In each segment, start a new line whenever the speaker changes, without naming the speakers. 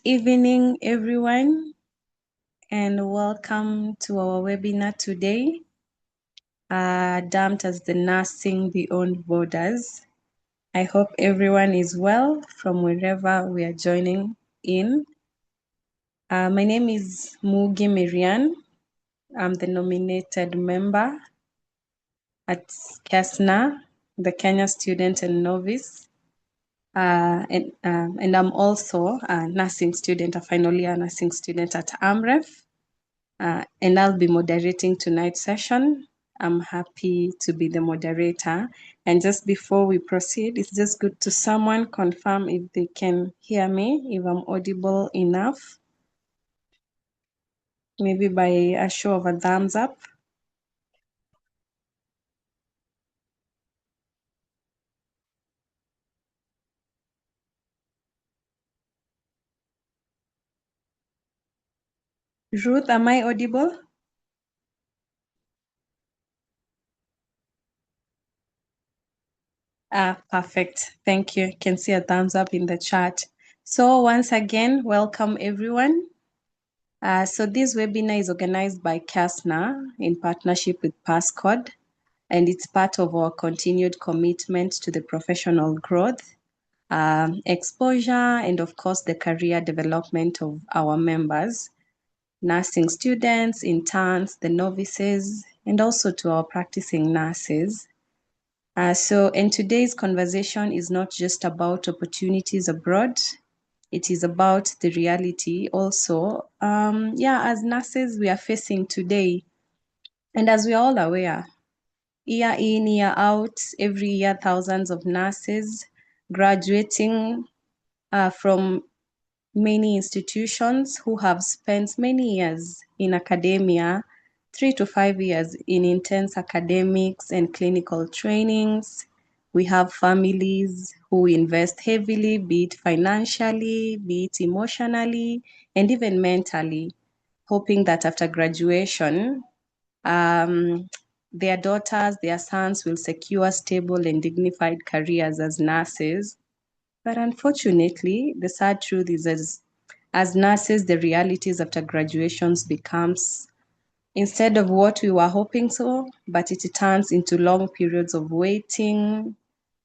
Evening, everyone, and welcome to our webinar today, dubbed as the Nursing Beyond Borders. I hope everyone is well from wherever we are joining in. My name is Mugi Miriam. I'm the nominated member at Kesnnur, the Kenya Student and Novice. And I'm also a nursing student, a final year nursing student at AMREF. And I'll be moderating tonight's session. I'm happy to be the moderator. And just before we proceed, it's just good to someone confirm if they can hear me, if I'm audible enough. Maybe by a show of a thumbs up. Ruth, am I audible? Perfect. Thank you. Can see a thumbs up in the chat. So once again, welcome everyone. So this webinar is organized by Kesnnur in partnership with Passcode, and it's part of our continued commitment to the professional growth, exposure, and of course the career development of our members, nursing students, interns, the novices, and also to our practicing nurses. And today's conversation is not just about opportunities abroad. It is about the reality also, as nurses we are facing today. And as we are all aware, year in, year out, every year thousands of nurses graduating from many institutions who have spent many years in academia, 3 to 5 years in intense academics and clinical trainings. We have families who invest heavily, be it financially, be it emotionally, and even mentally, hoping that after graduation, their daughters, their sons will secure stable and dignified careers as nurses. But unfortunately, the sad truth is as nurses, the realities after graduations becomes instead of what we were hoping so, but it turns into long periods of waiting.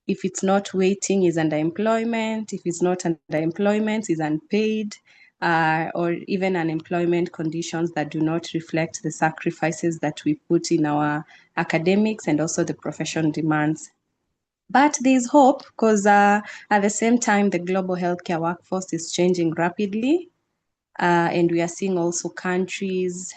If it's not waiting, is underemployment. If it's not underemployment, is unpaid, or even unemployment conditions that do not reflect the sacrifices that we put in our academics and also the profession demands. But there's hope because at the same time, the global healthcare workforce is changing rapidly. And we are seeing also countries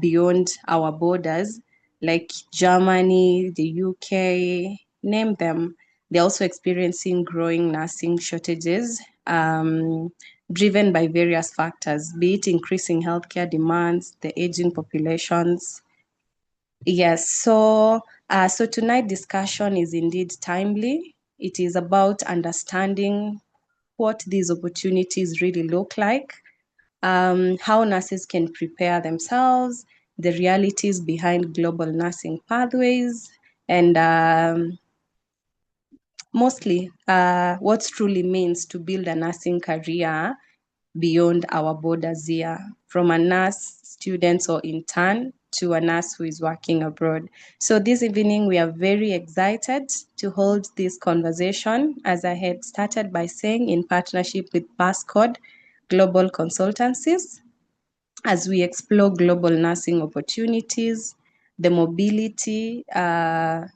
beyond our borders, like Germany, the UK, name them. They're also experiencing growing nursing shortages, driven by various factors, be it increasing healthcare demands, the aging populations. Yes, so tonight's discussion is indeed timely. It is about understanding what these opportunities really look like, how nurses can prepare themselves, the realities behind global nursing pathways, and mostly what truly means to build a nursing career beyond our borders here, from a nurse, student, or intern to a nurse who is working abroad. So this evening, we are very excited to hold this conversation, as I had started by saying, in partnership with Passcode Global Consultancies, as we explore global nursing opportunities, the mobility, and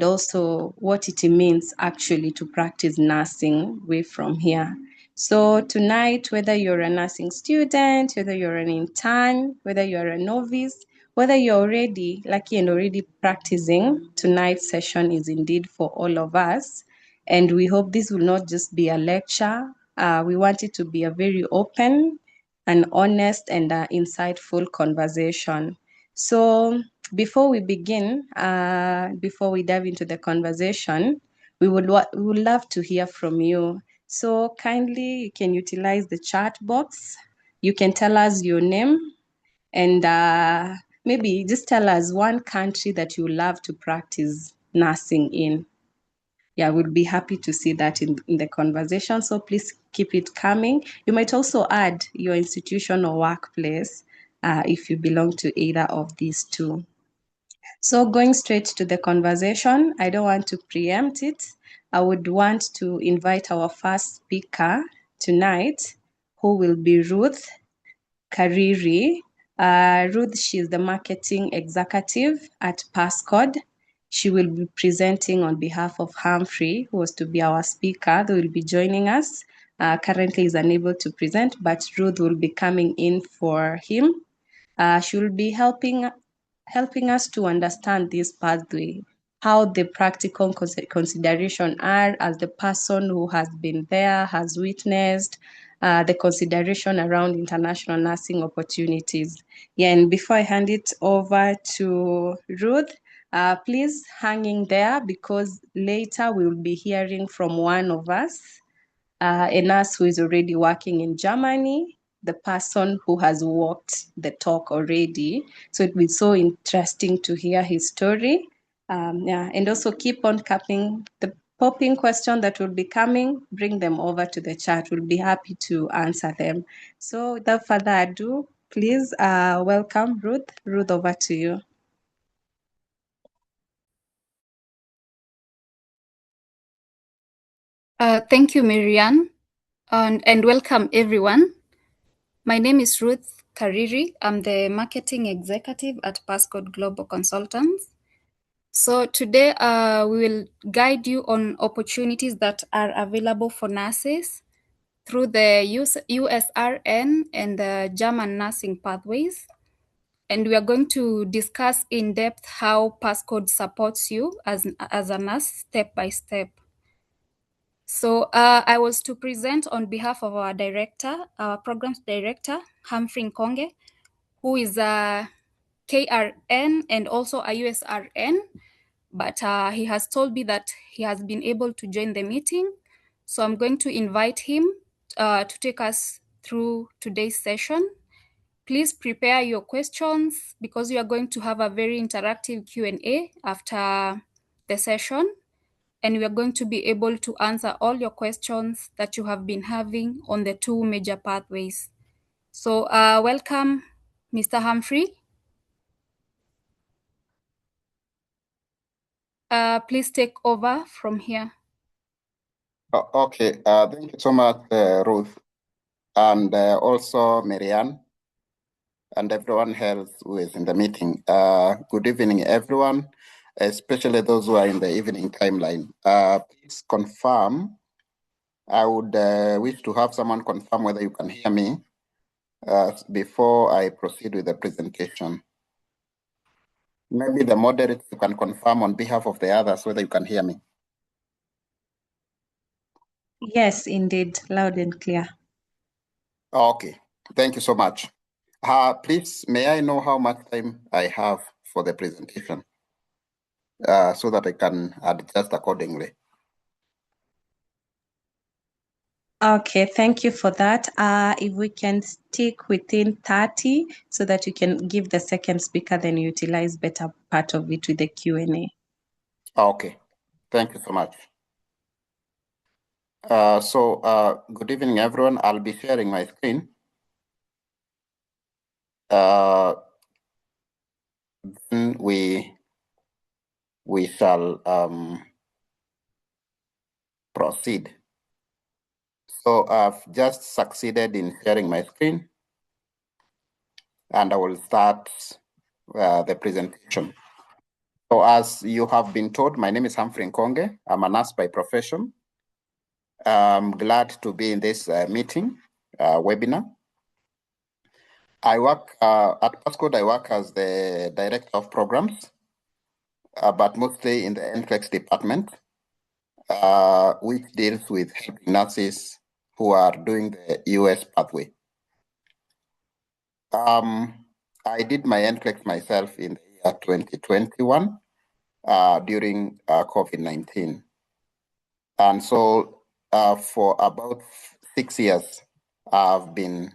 also what it means actually to practice nursing way from here. So tonight, whether you're a nursing student, whether you're an intern, whether you're a novice, whether you're already lucky and already practicing, tonight's session is indeed for all of us. And we hope this will not just be a lecture. We want it to be a very open, an honest and insightful conversation. So before we begin, before we dive into the conversation, we would love to hear from you. So kindly, you can utilize the chat box. You can tell us your name and maybe just tell us one country that you love to practice nursing in. yeah, we'll be happy to see that in the conversation. So please keep it coming. You might also add your institution or workplace if you belong to either of these two. So going straight to the conversation, I don't want to preempt it. I would want to invite our first speaker tonight, who will be Ruth Kariri. Ruth, she's the marketing executive at Passcode. She will be presenting on behalf of Humphrey, who was to be our speaker. They will be joining us. Currently is unable to present, but Ruth will be coming in for him. She will be helping us to understand this pathway, how the practical consideration are as the person who has been there, has witnessed the consideration around international nursing opportunities. Yeah, and before I hand it over to Ruth, please hang in there because later we will be hearing from one of us, a nurse who is already working in Germany, the person who has walked the talk already. So it will be so interesting to hear his story. Yeah, and also keep on capping the popping question that will be coming, bring them over to the chat. We'll be happy to answer them. So without further ado, please welcome Ruth. Ruth, over to you.
Thank you, Marianne, and welcome everyone. My name is Ruth Kariri. I'm the marketing executive at Passcode Global Consultants. So today we will guide you on opportunities that are available for nurses through the USRN and the German nursing pathways. And we are going to discuss in depth how Passcode supports you as a nurse step by step. So I was to present on behalf of our director, our programs director, Humphrey Nkonge, who is a KRN and also a USRN, but he has told me that he has been able to join the meeting. So I'm going to invite him to take us through today's session. Please prepare your questions because we are going to have a very interactive Q&A after the session. And we are going to be able to answer all your questions that you have been having on the two major pathways. So welcome, Mr. Humphrey. Please take over from here.
Okay, thank you so much, Ruth, and also Marianne, and everyone else who is in the meeting. Good evening, everyone, especially those who are in the evening timeline. Please confirm. I would wish to have someone confirm whether you can hear me before I proceed with the presentation. Maybe the moderator can confirm on behalf of the others whether you can hear me.
Yes, indeed, loud and clear.
Okay, thank you so much. Please, may I know how much time I have for the presentation so that I can adjust accordingly?
Okay, thank you for that. If we can stick within 30 so that you can give the second speaker, then utilize better part of it with the Q&A.
Okay, thank you so much. Good evening, everyone. I'll be sharing my screen. Then we shall proceed. So I've just succeeded in sharing my screen, and I will start the presentation. So as you have been told, my name is Humphrey Nkonge. I'm a nurse by profession. I'm glad to be in this meeting, webinar. I work at Passcode. I work as the director of programs, but mostly in the NCLEX department, which deals with helping nurses who are doing the US pathway. I did my NCLEX myself in the year 2021 during COVID-19. And so for about 6 years, I've been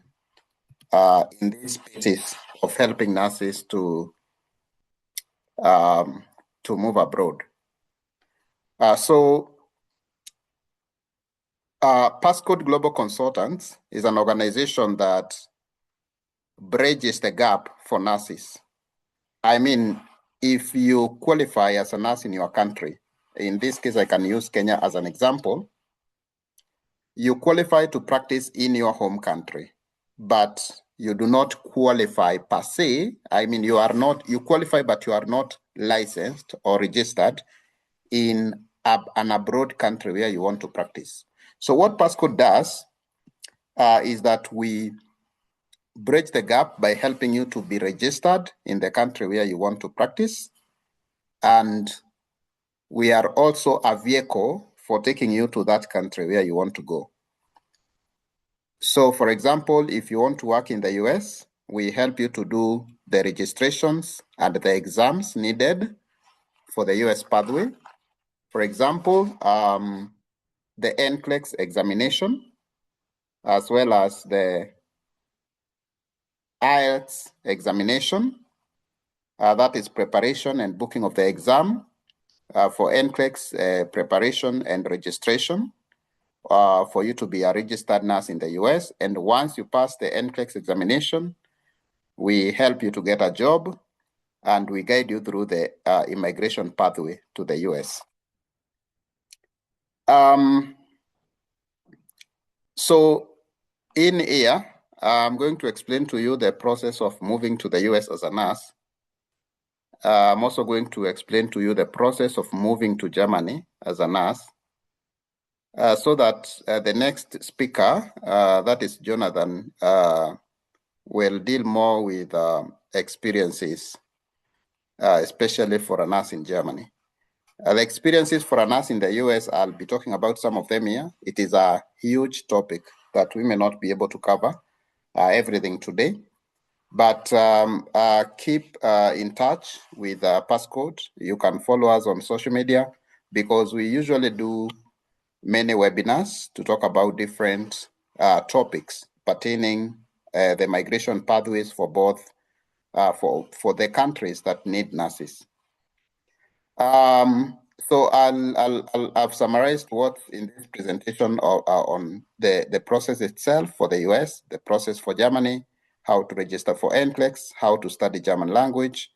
in this spaces of helping nurses to move abroad. So Passcode Global Consultants is an organization that bridges the gap for nurses. I mean, if you qualify as a nurse in your country, in this case, I can use Kenya as an example, you qualify to practice in your home country, but you do not qualify per se. I mean, you qualify, but you are not licensed or registered in an abroad country where you want to practice. So what Passcode does is that we bridge the gap by helping you to be registered in the country where you want to practice. And we are also a vehicle for taking you to that country where you want to go. So for example, if you want to work in the US, we help you to do the registrations and the exams needed for the US pathway. For example, the NCLEX examination, as well as the IELTS examination. That is preparation and booking of the exam. For NCLEX preparation and registration for you to be a registered nurse in the US. And once you pass the NCLEX examination, we help you to get a job and we guide you through the immigration pathway to the US. So in here, I'm going to explain to you the process of moving to the US as a nurse. I'm also going to explain to you the process of moving to Germany as a nurse, so that the next speaker, that is Jonathan, will deal more with experiences, especially for a nurse in Germany. The experiences for a nurse in the US, I'll be talking about some of them here. It is a huge topic that we may not be able to cover everything today. But keep in touch with Passcode. You can follow us on social media because we usually do many webinars to talk about different topics pertaining the migration pathways for both for the countries that need nurses. So I've summarized what's in this presentation on the process itself for the US, the process for Germany, how to register for NCLEX, how to study German language,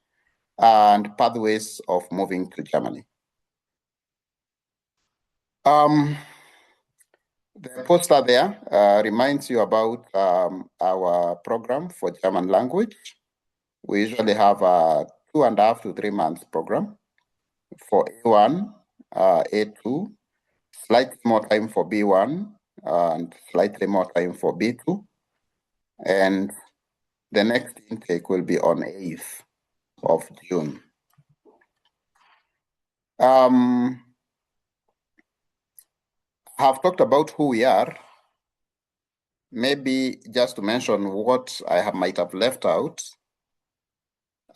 and pathways of moving to Germany. The poster there reminds you about our program for German language. We usually have a 2.5 to 3 month program for A1, A2, slightly more time for B1, and slightly more time for B2. And the next intake will be on 8th of June. I have talked about who we are. Maybe just to mention what I might have left out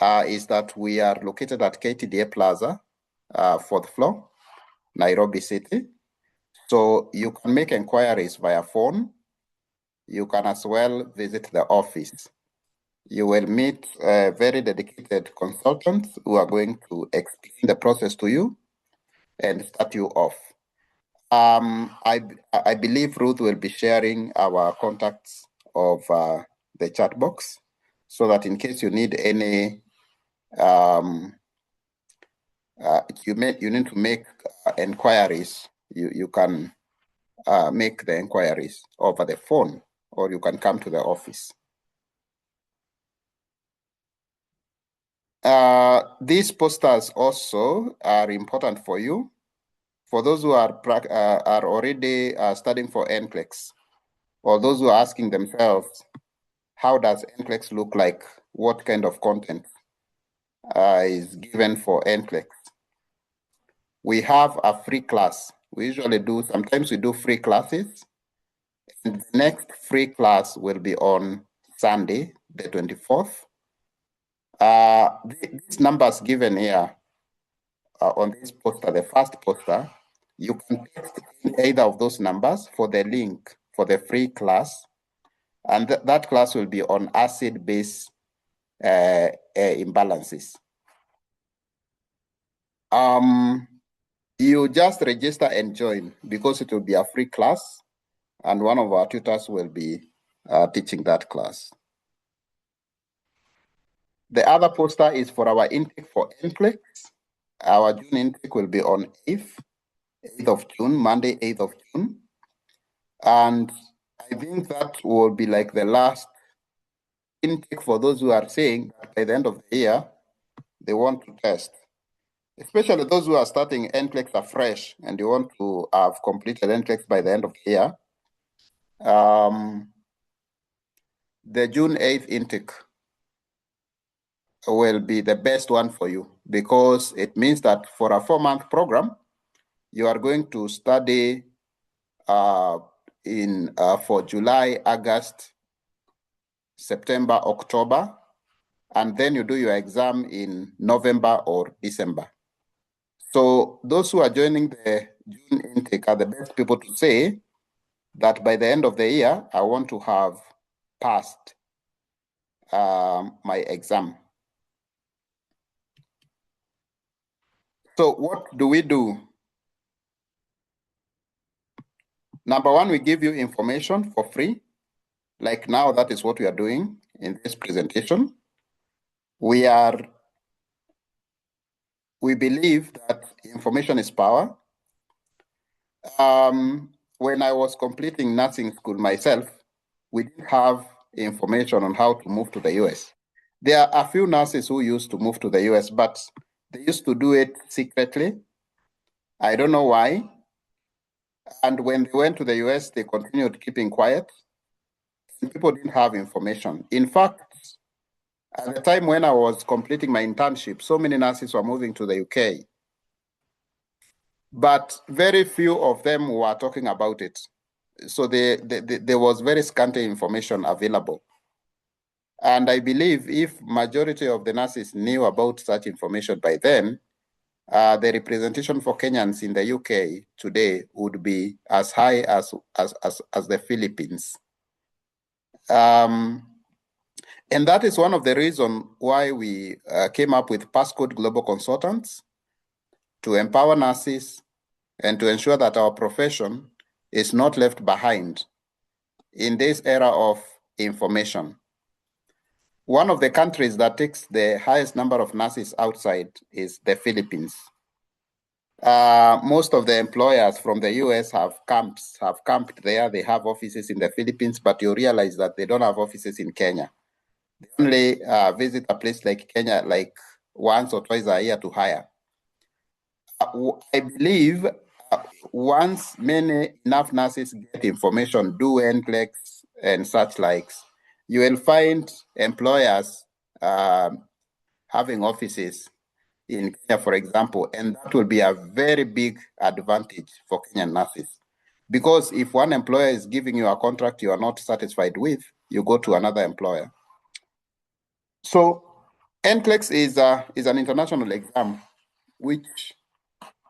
is that we are located at KTDA Plaza, 4th floor, Nairobi City. So you can make inquiries via phone. You can as well visit the office. You will meet very dedicated consultants who are going to explain the process to you and start you off. I believe Ruth will be sharing our contacts of the chat box so that in case you need any, you need to make inquiries, you can make the inquiries over the phone or you can come to the office. These posters also are important for you. For those who are already studying for NCLEX, or those who are asking themselves, how does NCLEX look like? What kind of content is given for NCLEX? We have a free class. We usually do, sometimes we do free classes. And the next free class will be on Sunday, the 24th. These numbers given here on this poster, the first poster, you can text either of those numbers for the link for the free class. And that class will be on acid-base imbalances. You just register and join because it will be a free class. and one of our tutors will be teaching that class. The other poster is for our intake for NCLEX. Our June intake will be on 8th of June, Monday, 8th of June. And I think that will be like the last intake for those who are saying that by the end of the year, they want to test. Especially those who are starting NCLEX afresh and they want to have completed NCLEX by the end of the year. The June 8th intake will be the best one for you because it means that for a 4-month program, you are going to study for July, August, September, October, and then you do your exam in November or December. So those who are joining the June intake are the best people to say that by the end of the year, I want to have passed my exam. So what do we do? Number one, we give you information for free. Like now, that is what we are doing in this presentation. We believe that information is power. When I was completing nursing school myself, we didn't have information on how to move to the US. There are a few nurses who used to move to the US, but they used to do it secretly. I don't know why. And when they went to the US, they continued keeping quiet. And people didn't have information. In fact, at the time when I was completing my internship, so many nurses were moving to the UK. But very few of them were talking about it. So there was very scanty information available. And I believe if majority of the nurses knew about such information by then, the representation for Kenyans in the UK today would be as high as the Philippines. And that is one of the reasons why we came up with Passcode Global Consultants to empower nurses and to ensure that our profession is not left behind in this era of information. One of the countries that takes the highest number of nurses outside is the Philippines. Most of the employers from the US have camped there. They have offices in the Philippines, but you realize that they don't have offices in Kenya. They only visit a place like Kenya like once or twice a year to hire. I believe once enough nurses get information, do NCLEX and such likes, you will find employers having offices in Kenya, for example, and that will be a very big advantage for Kenyan nurses. Because if one employer is giving you a contract you are not satisfied with, you go to another employer. So NCLEX is an international exam, which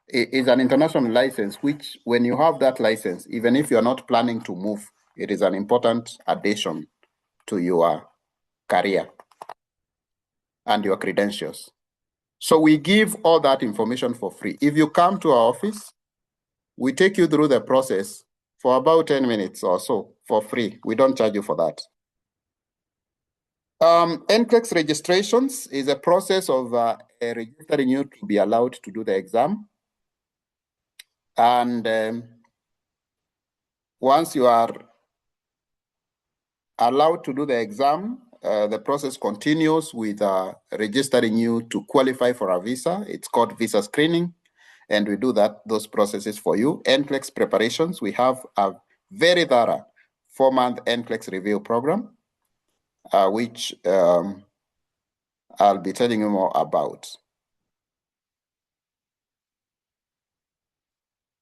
is an international license, which when you have that license, even if you're not planning to move, it is an important addition to your career and your credentials. So we give all that information for free. If you come to our office, we take you through the process for about 10 minutes or so for free. We don't charge you for that. NCLEX registrations is a process of registering you to be allowed to do the exam. And once you are allowed to do the exam, the process continues with registering you to qualify for a visa. It's called visa screening, and we do those processes for you. NCLEX preparations, we have a very thorough 4-month NCLEX review program, which I'll be telling you more about.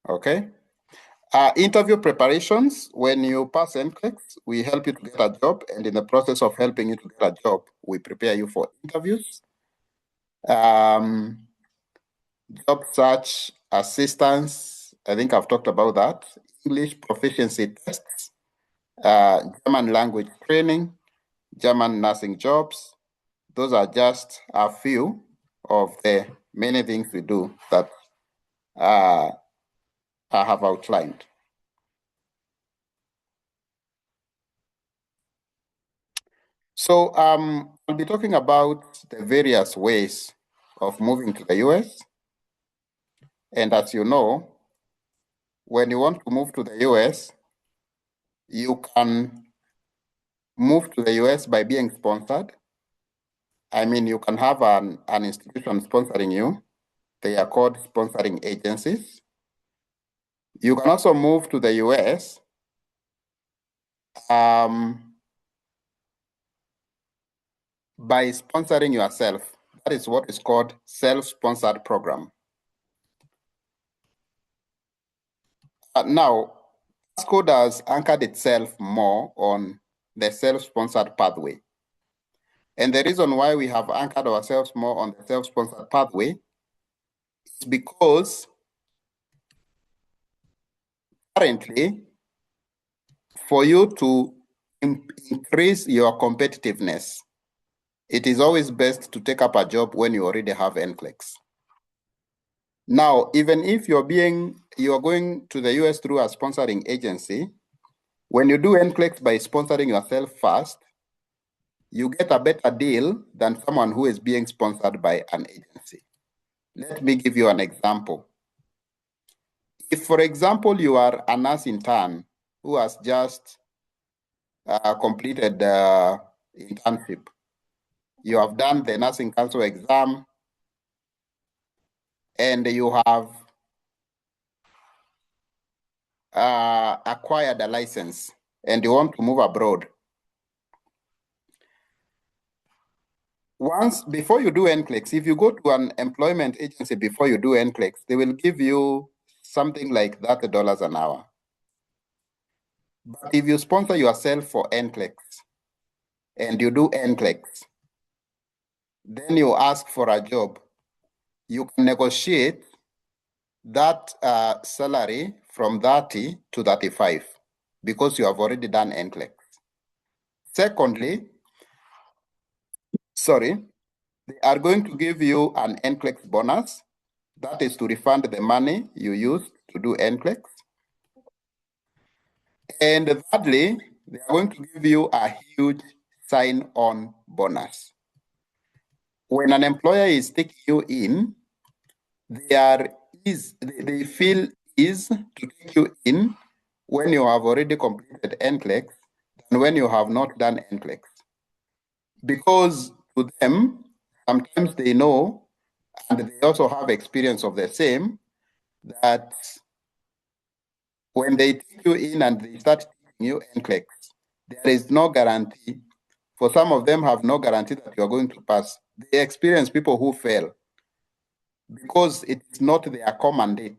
Okay. Interview preparations, when you pass NCLEX, we help you to get a job, and in the process of helping you to get a job, we prepare you for interviews. Job search assistance, I think I've talked about that. English proficiency tests, German language training, German nursing jobs. Those are just a few of the many things we do that I have outlined. So I'll be talking about the various ways of moving to the US. And as you know, when you want to move to the US, you can move to the US by being sponsored. I mean, you can have an institution sponsoring you. They are called sponsoring agencies. You can also move to the US by sponsoring yourself. That is what is called self-sponsored program. Now, PASCOD has anchored itself more on the self-sponsored pathway. And the reason why we have anchored ourselves more on the self-sponsored pathway is because currently, for you to increase your competitiveness, it is always best to take up a job when you already have NCLEX. Now, even if you're going to the US through a sponsoring agency, when you do NCLEX by sponsoring yourself first, you get a better deal than someone who is being sponsored by an agency. Let me give you an example. If, for example, you are a nurse intern who has just completed the internship, you have done the nursing council exam, and you have acquired a license, and you want to move abroad. Before you do NCLEX, if you go to an employment agency before you do NCLEX, they will give you something like $30 an hour. But if you sponsor yourself for NCLEX and you do NCLEX, then you ask for a job, you can negotiate that salary from 30 to 35 because you have already done NCLEX. Secondly, they are going to give you an NCLEX bonus. That is to refund the money you used to do NCLEX. And thirdly, they are going to give you a huge sign-on bonus. When an employer is taking you in, they feel ease to take you in when you have already completed NCLEX than when you have not done NCLEX. Because to them, sometimes they know, and they also have experience of the same, that when they take you in and they start teaching you NCLEX, there is no guarantee. For some of them have no guarantee that you are going to pass. They experience people who fail because it's not their commandate.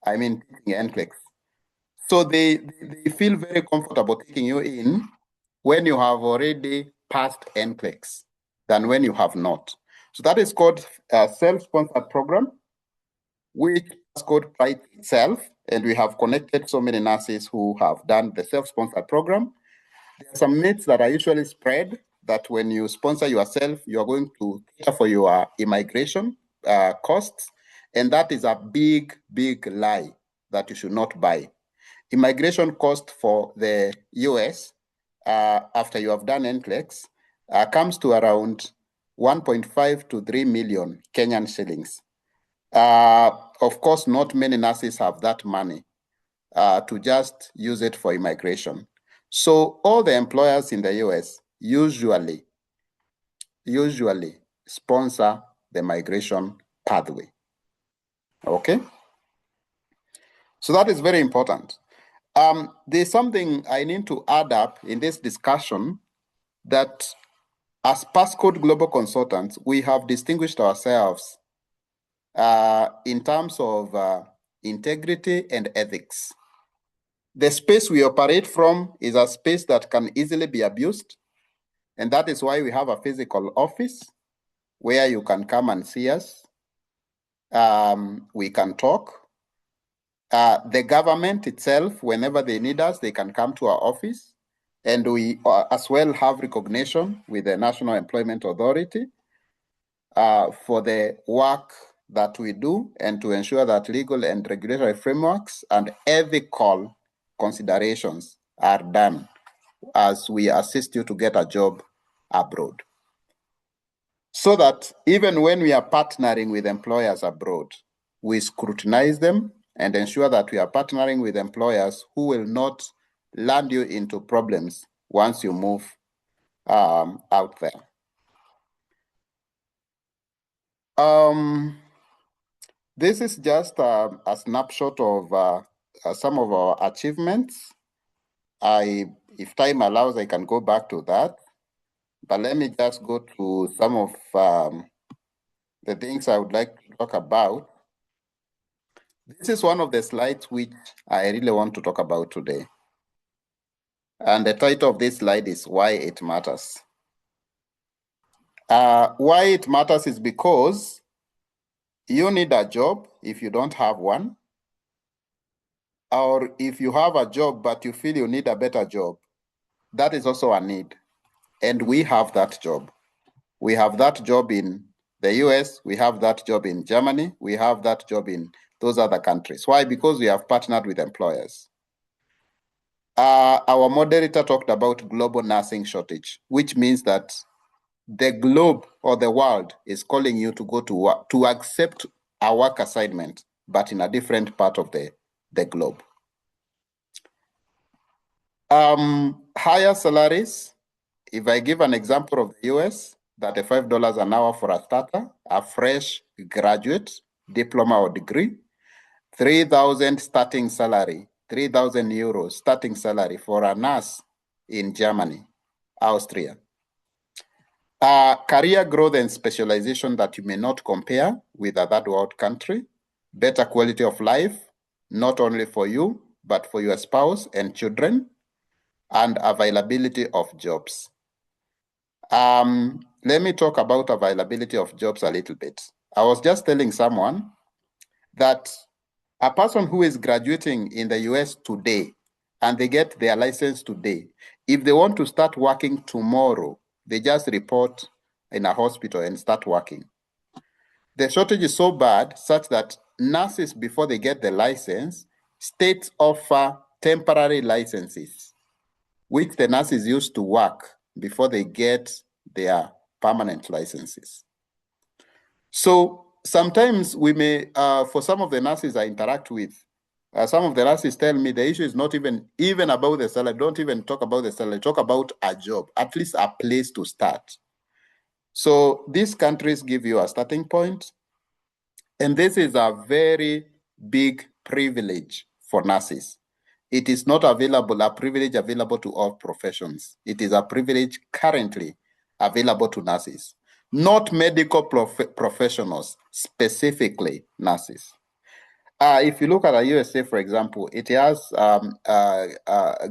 I mean, teaching NCLEX. So they feel very comfortable taking you in when you have already passed NCLEX than when you have not. So that is called a self-sponsored program, which is called Pride itself. And we have connected so many nurses who have done the self-sponsored program. There are some myths that are usually spread that when you sponsor yourself, you are going to cater for your immigration costs. And that is a big, big lie that you should not buy. Immigration cost for the US after you have done NCLEX comes to around 1.5 to 3 million Kenyan shillings. Of course, not many nurses have that money to just use it for immigration. So all the employers in the US usually sponsor the migration pathway. Okay? So that is very important. There's something I need to add up in this discussion that as Passcode Global Consultants, we have distinguished ourselves in terms of integrity and ethics. The space we operate from is a space that can easily be abused. And that is why we have a physical office where you can come and see us. We can talk. The government itself, whenever they need us, they can come to our office. And we as well have recognition with the National Employment Authority for the work that we do and to ensure that legal and regulatory frameworks and ethical considerations are done as we assist you to get a job abroad. So that even when we are partnering with employers abroad, we scrutinize them and ensure that we are partnering with employers who will not land you into problems once you move out there. This is just a snapshot of some of our achievements. If time allows, I can go back to that. But let me just go to some of the things I would like to talk about. This is one of the slides which I really want to talk about today. And the title of this slide is Why It Matters. Why it matters is because you need a job if you don't have one, or if you have a job but you feel you need a better job, that is also a need. And we have that job. We have that job in the US, we have that job in Germany, we have that job in those other countries. Why? Because we have partnered with employers. Our moderator talked about global nursing shortage, which means that the globe or the world is calling you to go to work, to accept a work assignment, but in a different part of the globe. Higher salaries. If I give an example of the US, $35 an hour for a starter, a fresh graduate, diploma or degree, 3,000 starting salary, 3,000 euros starting salary for a nurse in Germany, Austria. Career growth and specialization that you may not compare with a third world country, better quality of life, not only for you, but for your spouse and children, and availability of jobs. Let me talk about availability of jobs a little bit. I was just telling someone that a person who is graduating in the US today and they get their license today, if they want to start working tomorrow, they just report in a hospital and start working. The shortage is so bad such that nurses, before they get the license, states offer temporary licenses, which the nurses use to work before they get their permanent licenses. So sometimes we may, for some of the nurses I interact with, some of the nurses tell me the issue is not even about the salary. Don't even talk about the salary. Talk about a job, at least a place to start. So these countries give you a starting point. And this is a very big privilege for nurses. It is not available, a privilege available to all professions. It is a privilege currently available to nurses, not medical professionals, specifically nurses. If you look at the USA, for example, it has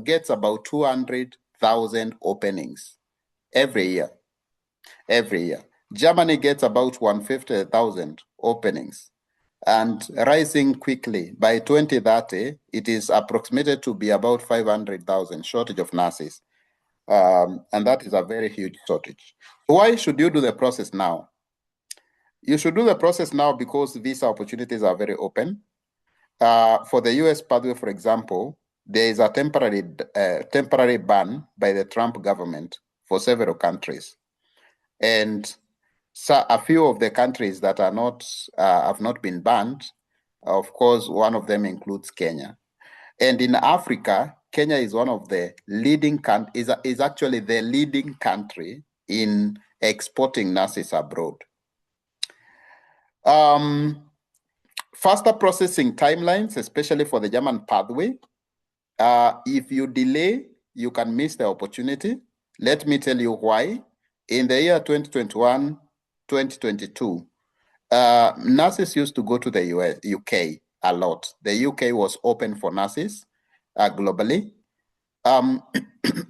gets about 200,000 openings every year. Germany gets about 150,000 openings and rising quickly. By 2030, it is approximated to be about 500,000 shortage of nurses. And that is a very huge shortage. Why should you do the process now? You should do the process now because visa opportunities are very open. For the US pathway, for example, there is a temporary ban by the Trump government for several countries. And so a few of the countries that are not have not been banned, of course, one of them includes Kenya. And in Africa, Kenya is one of the leading is actually the leading country in exporting nurses abroad. Faster processing timelines, especially for the German pathway. If you delay, you can miss the opportunity. Let me tell you why. In the year 2021, 2022, nurses used to go to the UK a lot. The UK was open for nurses globally.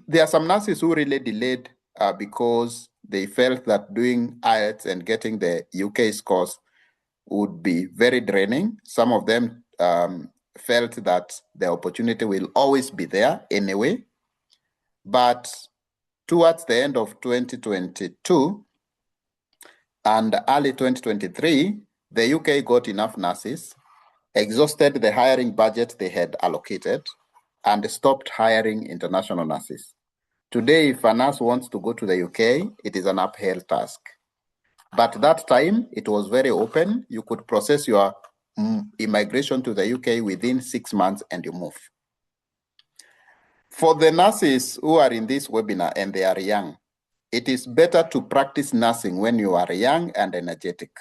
There are some nurses who really delayed because they felt that doing IELTS and getting the UK scores would be very draining. Some of them felt that the opportunity will always be there anyway. But towards the end of 2022 and early 2023, the UK got enough nurses, exhausted the hiring budget they had allocated, and stopped hiring international nurses. Today, if a nurse wants to go to the UK, it is an uphill task. But that time, it was very open. You could process your immigration to the UK within 6 months and you move. For the nurses who are in this webinar and they are young, it is better to practice nursing when you are young and energetic.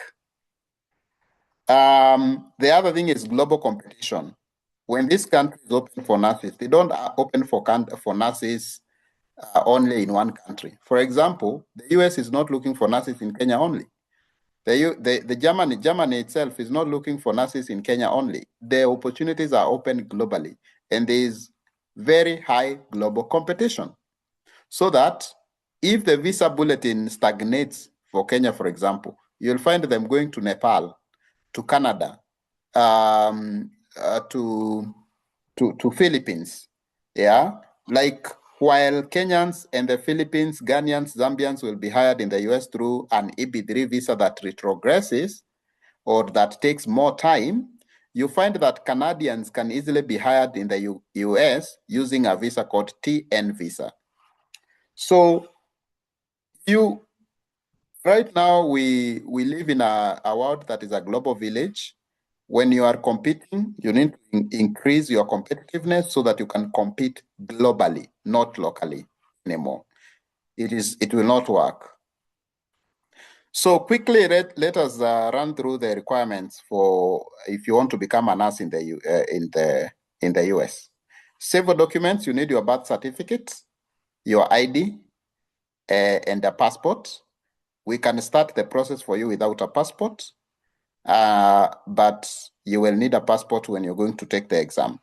The other thing is global competition. When this country is open for nurses, they don't open for nurses only in one country. For example, the US is not looking for nurses in Kenya only. Germany itself is not looking for nurses in Kenya only. The opportunities are open globally, and there is very high global competition. So that if the visa bulletin stagnates for Kenya, for example, you'll find them going to Nepal, to Canada, to Philippines. Yeah, like while Kenyans and the Philippines, Ghanaians, Zambians will be hired in the US through an EB3 visa that retrogresses or that takes more time, you find that Canadians can easily be hired in the US using a visa called TN visa. So right now we live in a world that is a global village. When you are competing, you need to increase your competitiveness so that you can compete globally, not locally anymore. It will not work. So quickly, let us run through the requirements for if you want to become a nurse in the US. Several documents: you need your birth certificate, your ID, and a passport. We can start the process for you without a passport, but you will need a passport when you're going to take the exam.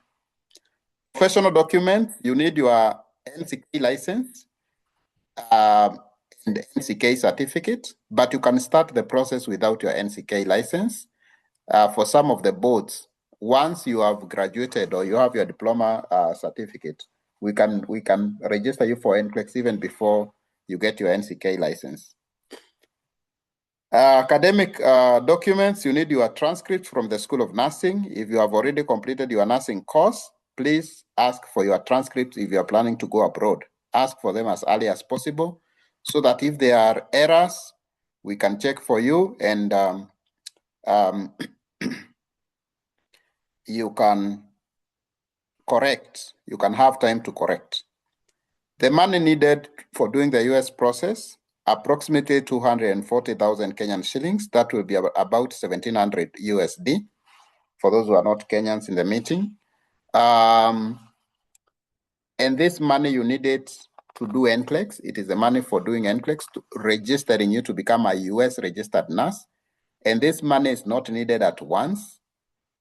Professional documents: you need your NCK license and NCK certificate, but you can start the process without your NCK license. For some of the boards, once you have graduated or you have your diploma certificate, we can register you for NCLEX even before you get your NCK license. Academic documents: you need your transcript from the School of Nursing. If you have already completed your nursing course, please ask for your transcripts. If you are planning to go abroad, ask for them as early as possible so that if there are errors, we can check for you and you can correct. You can have time to correct. The money needed for doing the US process: approximately 240,000 Kenyan shillings. That will be about 1,700 USD for those who are not Kenyans in the meeting. And this money you need it to do NCLEX. It is the money for doing NCLEX, to registering you to become a US registered nurse. And this money is not needed at once.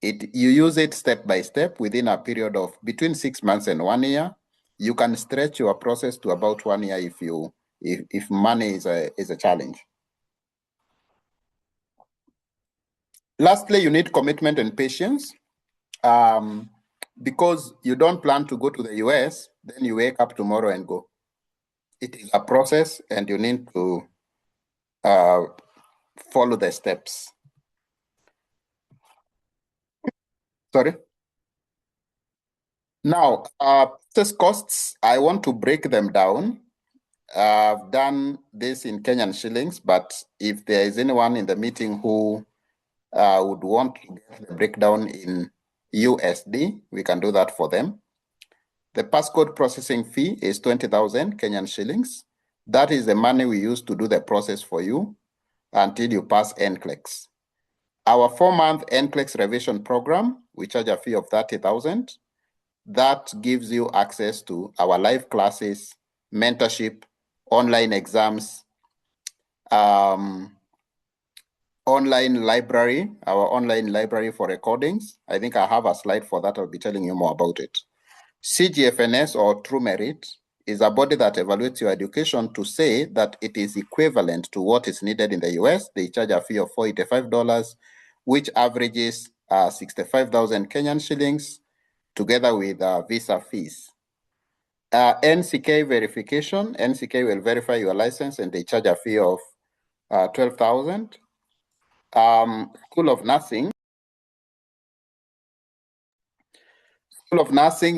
You use it step by step within a period of between 6 months and 1 year. You can stretch your process to about 1 year if money is a challenge. Lastly, you need commitment and patience. Because you don't plan to go to the US, then you wake up tomorrow and go. It is a process and you need to follow the steps. Sorry. Now, process costs, I want to break them down. I've done this in Kenyan shillings, but if there is anyone in the meeting who would want to get the breakdown in USD, we can do that for them. The passcode processing fee is 20,000 Kenyan shillings. That is the money we use to do the process for you until you pass NCLEX. Our 4-month NCLEX revision program, we charge a fee of 30,000. That gives you access to our live classes, mentorship, online exams, online library, our online library for recordings. I think I have a slide for that. I'll be telling you more about it. CGFNS, or True Merit, is a body that evaluates your education to say that it is equivalent to what is needed in the US. They charge a fee of $485, which averages 65,000 Kenyan shillings, together with visa fees. NCK verification: NCK will verify your license and they charge a fee of 12,000. School of Nursing. School of Nursing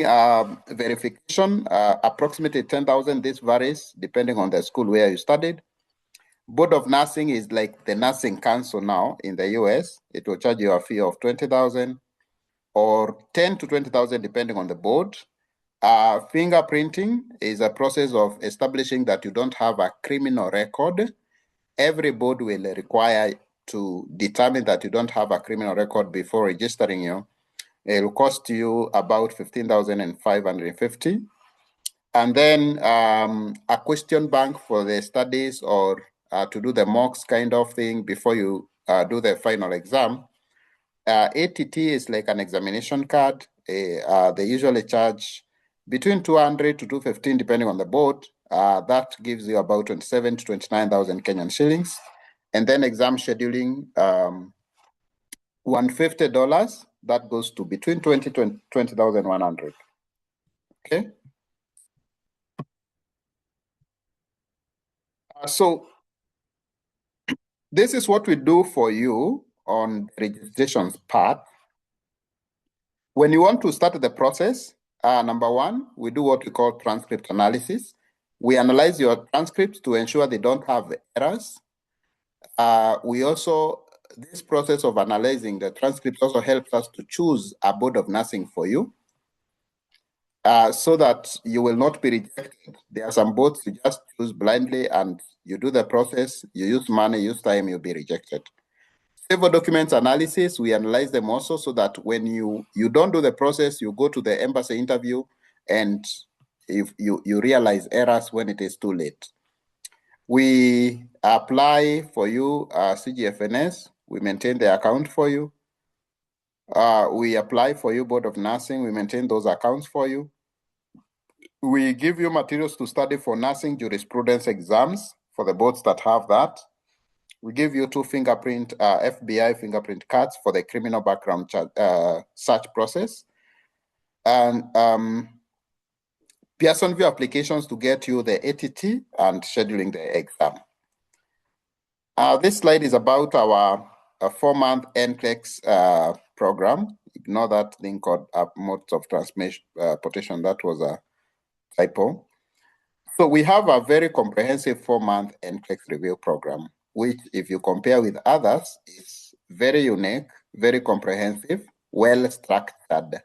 verification, approximately 10,000. This varies depending on the school where you studied. Board of Nursing is like the Nursing Council now in the US. It will charge you a fee of 20,000 or 10 to 20,000 depending on the board. Fingerprinting is a process of establishing that you don't have a criminal record. Every board will require to determine that you don't have a criminal record before registering you. It will cost you about 15,550. And then a question bank for the studies or to do the mocks kind of thing before you do the final exam. ATT is like an examination card. They usually charge between 200 to 215 depending on the board. That gives you about 27 to 29,000 Kenyan shillings. And then exam scheduling, $150. That goes to between 20 to 20,100. Okay. So this is what we do for you on the registrations part. When you want to start the process, number one, we do what we call transcript analysis. We analyze your transcripts to ensure they don't have errors. We also, this process of analyzing the transcripts also helps us to choose a board of nursing for you so that you will not be rejected. There are some boards you just choose blindly and you do the process, you use money, use time, you'll be rejected. Civil documents analysis, we analyze them also so that when you don't do the process, you go to the embassy interview and if you realize errors when it is too late. We apply for you CGFNS, we maintain the account for you. We apply for you Board of Nursing, we maintain those accounts for you. We give you materials to study for nursing jurisprudence exams for the boards that have that. We give you 2 fingerprint, FBI fingerprint cards for the criminal background search process. And Pearson VUE applications to get you the ATT and scheduling the exam. This slide is about our 4-month NCLEX program. Ignore that thing called modes of transportation. That was a typo. So we have a very comprehensive 4-month NCLEX review program, which if you compare with others, is very unique, very comprehensive, well-structured.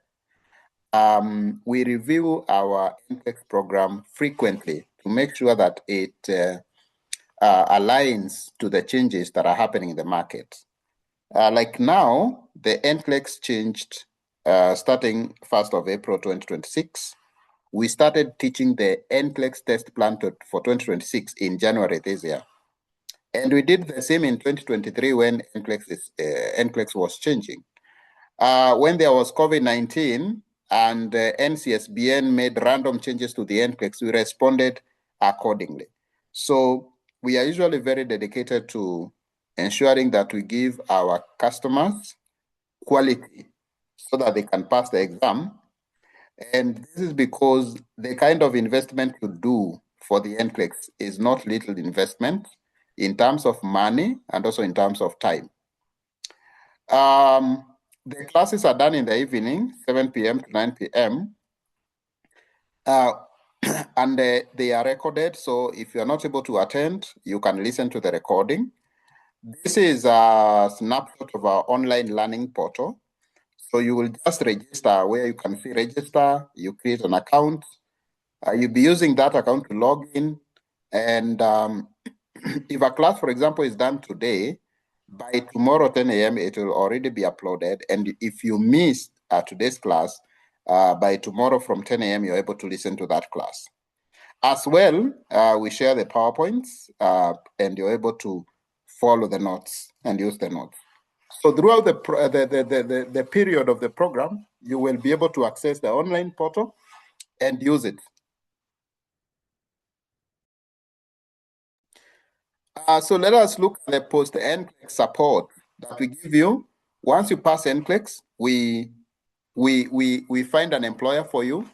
We review our NCLEX program frequently to make sure that it aligns to the changes that are happening in the market. Like now, the NCLEX changed starting 1st of April 2026. We started teaching the NCLEX test plan for 2026 in January this year. And we did the same in 2023 when NCLEX was changing. When there was COVID-19 and NCSBN made random changes to the NCLEX, we responded accordingly. So we are usually very dedicated to ensuring that we give our customers quality so that they can pass the exam. And this is because the kind of investment you do for the NCLEX is not little investment in terms of money and also in terms of time. The classes are done in the evening, 7 p.m. to 9 p.m. And they are recorded. So if you're not able to attend, you can listen to the recording. This is a snapshot of our online learning portal. So you will just register where you can see register, you create an account. You'll be using that account to log in. And if a class, for example, is done today, by tomorrow 10 a.m., it will already be uploaded. And if you missed today's class, by tomorrow from 10 a.m., you're able to listen to that class. As well, we share the PowerPoints and you're able to follow the notes and use the notes. So throughout the period of the program, you will be able to access the online portal and use it. So let us look at the post-NCLEX support that we give you. Once you pass NCLEX, we find an employer for you.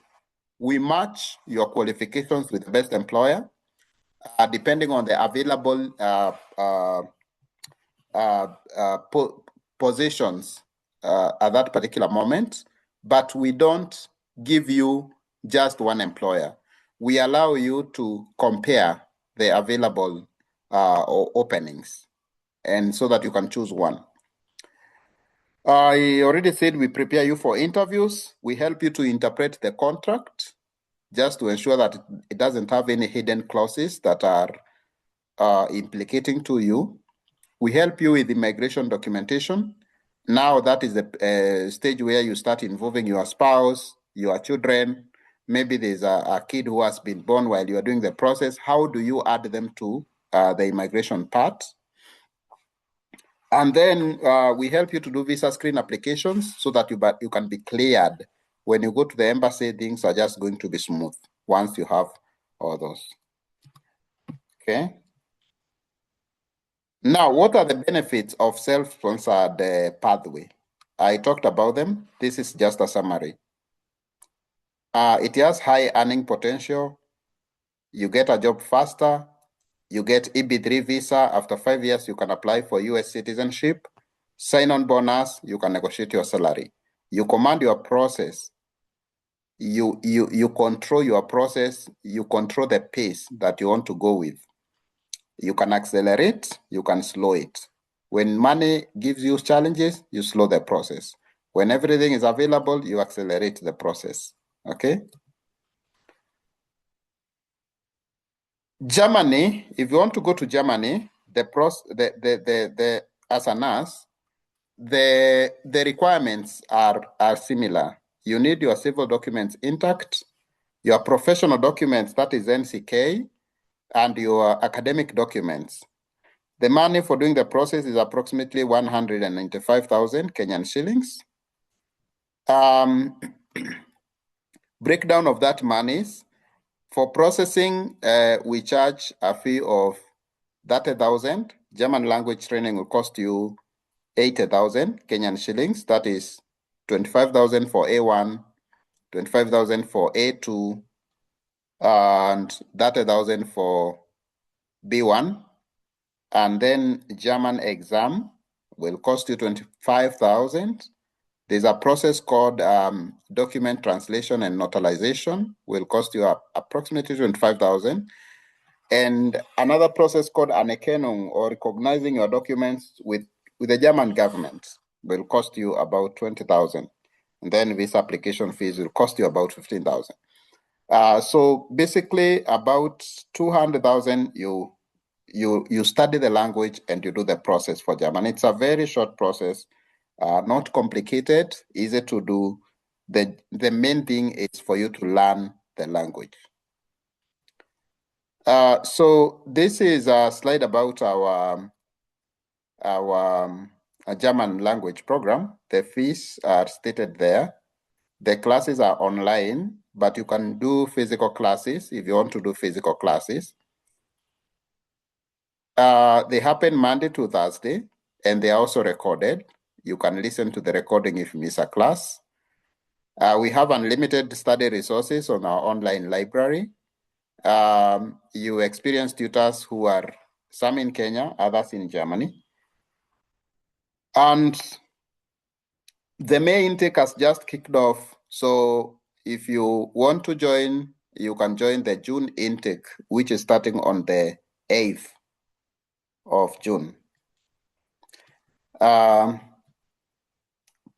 We match your qualifications with the best employer, depending on the available positions at that particular moment. But we don't give you just one employer. We allow you to compare the available openings, and so that you can choose one. I already said we prepare you for interviews. We help you to interpret the contract just to ensure that it doesn't have any hidden clauses that are implicating to you. We help you with immigration documentation. Now that is the stage where you start involving your spouse, your children. Maybe there's a kid who has been born while you are doing the process. How do you add them to the immigration part? And then we help you to do visa screen applications so that you can be cleared. When you go to the embassy, things are just going to be smooth once you have all those. Okay. Now, what are the benefits of self-sponsored pathway? I talked about them. This is just a summary. It has high earning potential. You get a job faster. You get EB3 visa. After 5 years, you can apply for US citizenship. Sign-on bonus, you can negotiate your salary. You command your process. You control your process. You control the pace that you want to go with. You can accelerate, you can slow it. When money gives you challenges, you slow the process. When everything is available, you accelerate the process. Okay? Germany, if you want to go to Germany, as a nurse, the requirements are similar. You need your civil documents intact, your professional documents, that is NCK, and your academic documents. The money for doing the process is approximately 195,000 Kenyan shillings. Breakdown of that money is, for processing, we charge a fee of 30,000. German language training will cost you 80,000 Kenyan shillings. That is 25,000 for A1, 25,000 for A2, and 30,000 for B1. And then German exam will cost you 25,000. There's a process called document translation and notarization, will cost you approximately 25,000. And another process called Anerkennung, or recognizing your documents with the German government, will cost you about 20,000. And then visa application fees will cost you about 15,000. So basically about 200,000 you study the language and you do the process for German. It's a very short process, not complicated, easy to do. The main thing is for you to learn the language. So this is a slide about our German language program. The fees are stated there. The classes are online, but you can do physical classes if you want to do physical classes. They happen Monday to Thursday, and they are also recorded. You can listen to the recording if you miss a class. We have unlimited study resources on our online library. You experience tutors who are some in Kenya, others in Germany. And the May intake has just kicked off. So if you want to join, you can join the June intake, which is starting on the 8th of June.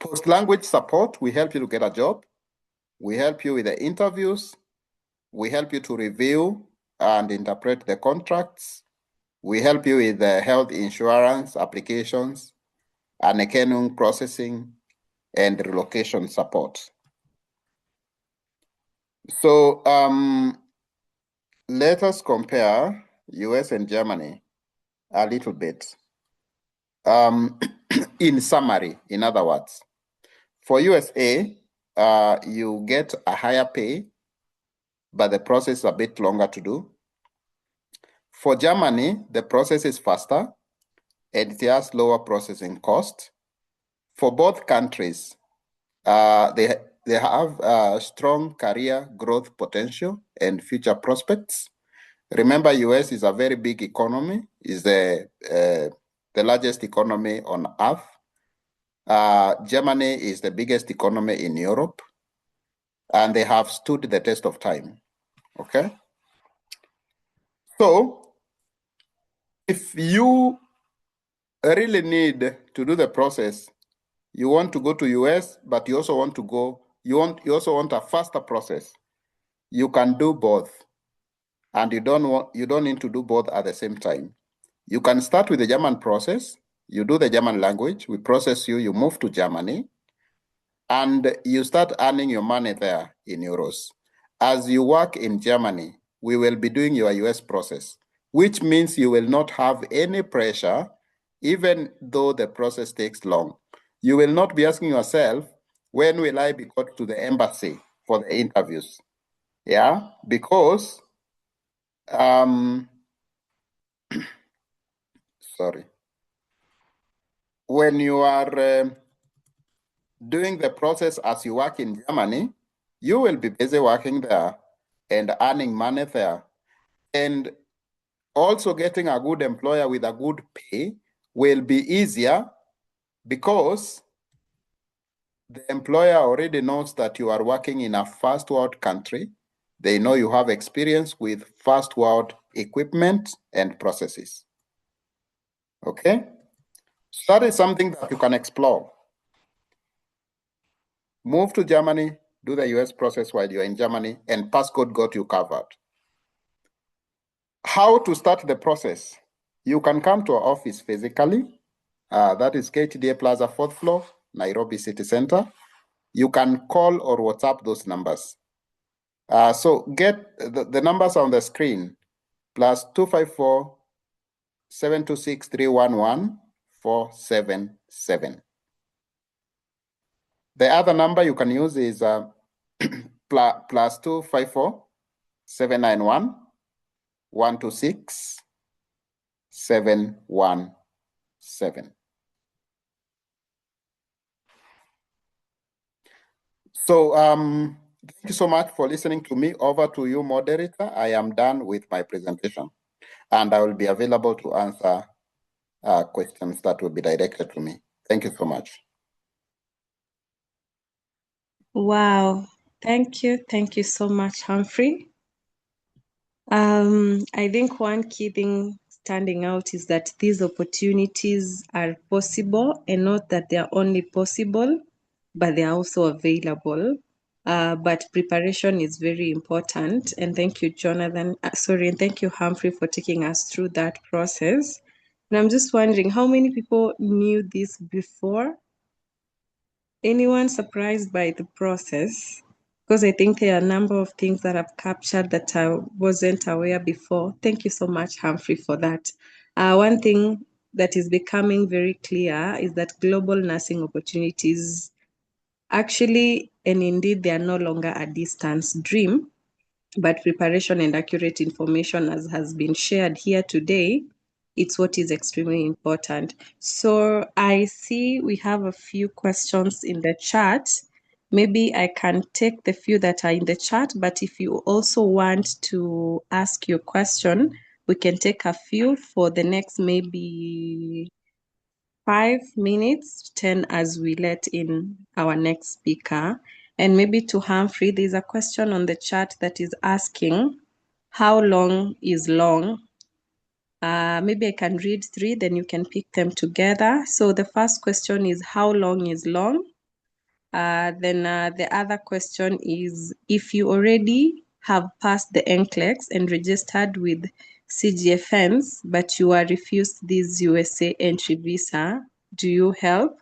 Post-language support, we help you to get a job. We help you with the interviews. We help you to review and interpret the contracts. We help you with the health insurance applications, Anerkennung processing, and relocation support. So let us compare US and Germany a little bit. In summary, in other words, for USA, you get a higher pay, but the process is a bit longer to do. For Germany, the process is faster and it has lower processing cost. For both countries, they have strong career growth potential and future prospects. Remember, US is a very big economy, is the largest economy on earth. Germany is the biggest economy in Europe. and they have stood the test of time. Okay? So, if you really need to do the process, you want to go to US, but you also want to go, you also want a faster process. You can do both, and you don't need to do both at the same time. You can start with the German process. You do the German language. We process you. You move to Germany, and you start earning your money there in euros. As you work in Germany, we will be doing your US process, which means you will not have any pressure, even though the process takes long. You will not be asking yourself, when will I be called to the embassy for the interviews? Yeah, because, sorry, when you are doing the process as you work in Germany, you will be busy working there and earning money there. And also getting a good employer with a good pay will be easier because the employer already knows that you are working in a first world country. They know you have experience with first world equipment and processes. Okay? So that is something that you can explore. Move to Germany, do the US process while you're in Germany, and Passcode got you covered. How to start the process? You can come to our office physically. That is KTDA Plaza, 4th floor, Nairobi City Center. You can call or WhatsApp those numbers. So get the numbers on the screen, plus 254 726 311 477. The other number you can use is plus 254 791 126 717. So thank you so much for listening to me. Over to you, moderator. I am done with my presentation, and I will be available to answer questions that will be directed to me. Thank you so much.
Wow. Thank you. Thank you so much, Humphrey. I think one key thing standing out is that these opportunities are possible, and not that they are only possible, but they are also available. But preparation is very important. And thank you, Jonathan. And thank you, Humphrey, for taking us through that process. And I'm just wondering, how many people knew this before? Anyone surprised by the process? Because I think there are a number of things that I've captured that I wasn't aware before. Thank you so much, Humphrey, for that. One thing that is becoming very clear is that global nursing opportunities actually, and indeed, they are no longer a distance dream, but preparation and accurate information, as has been shared here today, it's what is extremely important. So I see we have a few questions in the chat. Maybe I can take the few that are in the chat, but if you also want to ask your question, we can take a few for the next maybe 5 minutes, 10 as we let in our next speaker. And maybe to Humphrey, there's a question on the chat that is asking, how long is long? Maybe I can read 3, then you can pick them together. So the first question is, how long is long? Then the other question is, if you already have passed the NCLEX and registered with CGFNs, but you are refused this USA entry visa, do you help?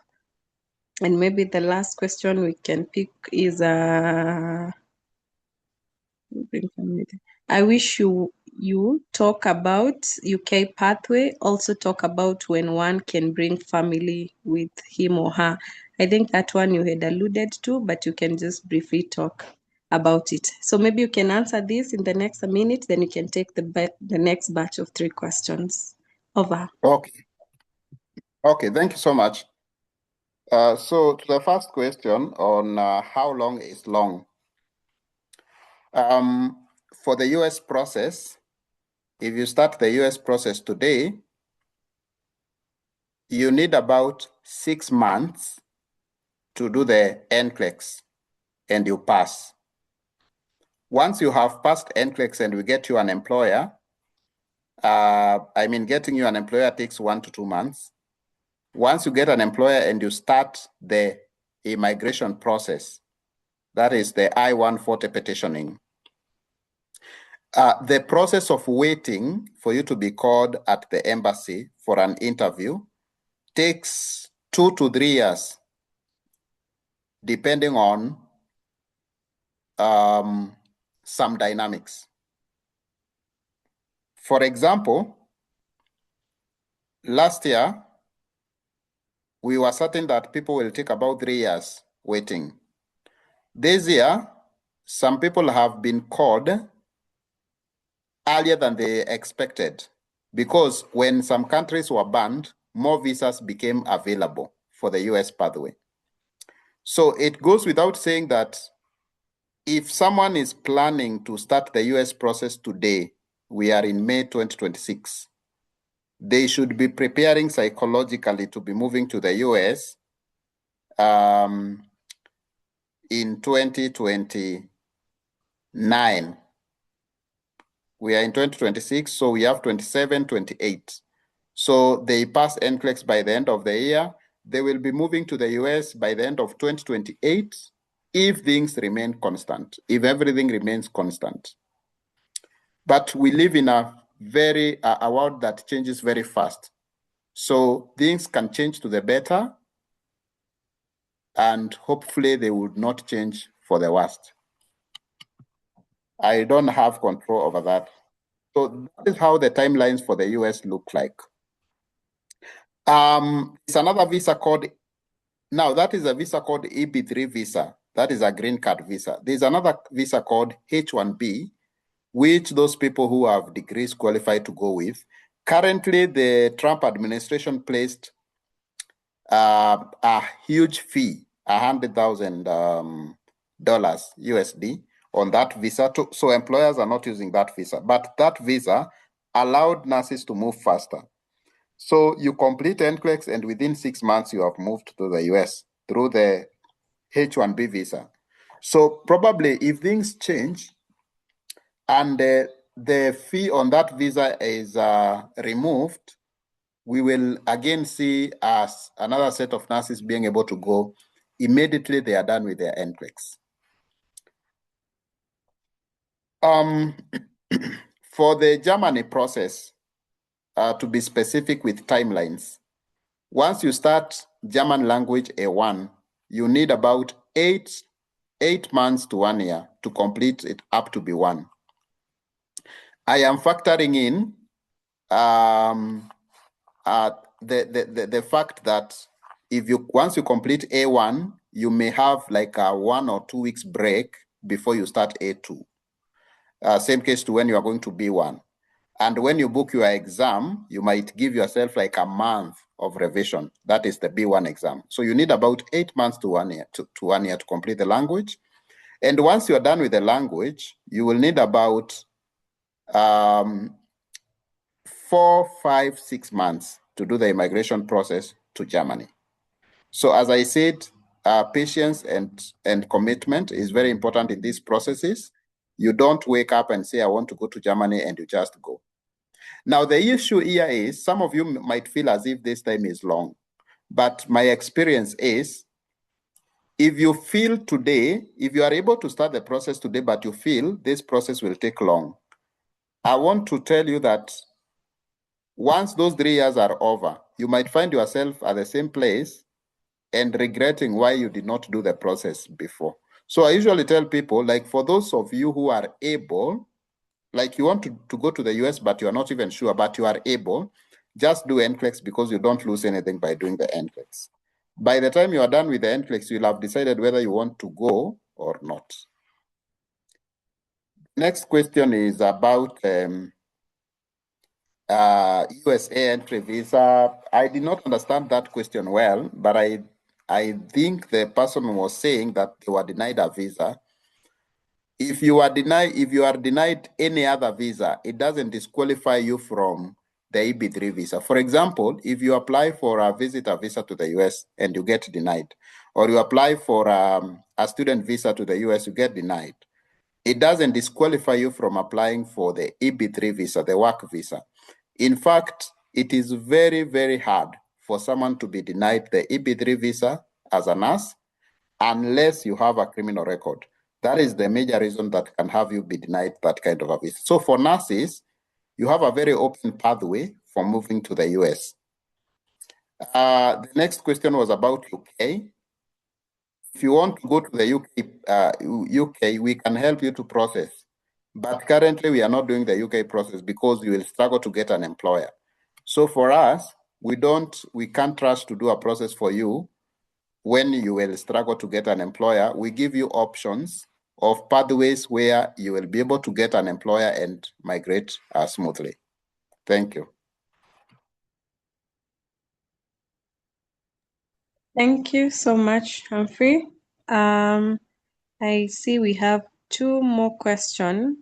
And maybe the last question we can pick is, I wish you talk about UK pathway, also talk about when one can bring family with him or her. I think that one you had alluded to, but you can just briefly talk about it. So maybe you can answer this in the next minute, then you can take the next batch of 3 questions. Over.
Okay, thank you so much. So to the first question on how long is long. For the US process, if you start the US process today, you need about 6 months to do the NCLEX, and you pass. Once you have passed NCLEX and we get you an employer, getting you an employer takes 1 to 2 months. Once you get an employer and you start the immigration process, that is the I-140 petitioning, the process of waiting for you to be called at the embassy for an interview takes 2 to 3 years, depending on some dynamics. For example, last year, we were certain that people will take about 3 years waiting. This year, some people have been called earlier than they expected, because when some countries were banned, more visas became available for the US pathway. So it goes without saying that if someone is planning to start the US process today, we are in May 2026, they should be preparing psychologically to be moving to the US in 2029. We are in 2026, so we have 27, 28. So they pass NCLEX by the end of the year. They will be moving to the US by the end of 2028 if things remain constant, if everything remains constant. But we live in a world that changes very fast. So things can change to the better, and hopefully they would not change for the worst. I don't have control over that. So that is how the timelines for the US look like. It's another visa called, now that is a visa called EB3 visa. That is a green card visa. There's another visa called H1B, which those people who have degrees qualify to go with. Currently, the Trump administration placed a huge fee, $100,000 USD on that visa. So employers are not using that visa, but that visa allowed nurses to move faster. So you complete NCLEX and within 6 months you have moved to the US through the H1B visa. So probably if things change and the fee on that visa is removed, we will again see as another set of nurses being able to go immediately they are done with their NCLEX. For the Germany process, to be specific with timelines, once you start German language A1, you need about 8 months to 1 year to complete it up to B1. I am factoring in the fact that once you complete A1, you may have like a 1 or 2 weeks break before you start A2. Same case to when you are going to B1. And when you book your exam, you might give yourself like a month of revision. That is the B1 exam. So you need about 8 months to 1 year to 1 year to complete the language. And once you're done with the language, you will need about 4, 5, 6 months to do the immigration process to Germany. So as I said, patience and commitment is very important in these processes. You don't wake up and say, I want to go to Germany, and you just go. Now, the issue here is some of you might feel as if this time is long, but my experience is if you feel today, if you are able to start the process today, but you feel this process will take long, I want to tell you that once those 3 years are over, you might find yourself at the same place and regretting why you did not do the process before. So I usually tell people, like for those of you who are able, like you want to go to the US, but you are not even sure, but you are able, just do NCLEX because you don't lose anything by doing the NCLEX. By the time you are done with the NCLEX, you'll have decided whether you want to go or not. Next question is about USA entry visa. I did not understand that question well, but I think the person was saying that they were denied a visa. If you are denied any other visa, it doesn't disqualify you from the EB3 visa. For example, if you apply for a visitor visa to the US and you get denied, or you apply for a student visa to the US, you get denied, it doesn't disqualify you from applying for the EB3 visa, the work visa. In fact, it is very, very hard for someone to be denied the EB3 visa as a nurse unless you have a criminal record. That is the major reason that can have you be denied that kind of a visa. So for nurses, you have a very open pathway for moving to the US. The next question was about UK. If you want to go to the UK, we can help you to process. But currently, we are not doing the UK process because you will struggle to get an employer. So for us, we can't trust to do a process for you when you will struggle to get an employer. We give you options of pathways where you will be able to get an employer and migrate smoothly. Thank you.
Thank you so much, Humphrey. I see we have two more questions.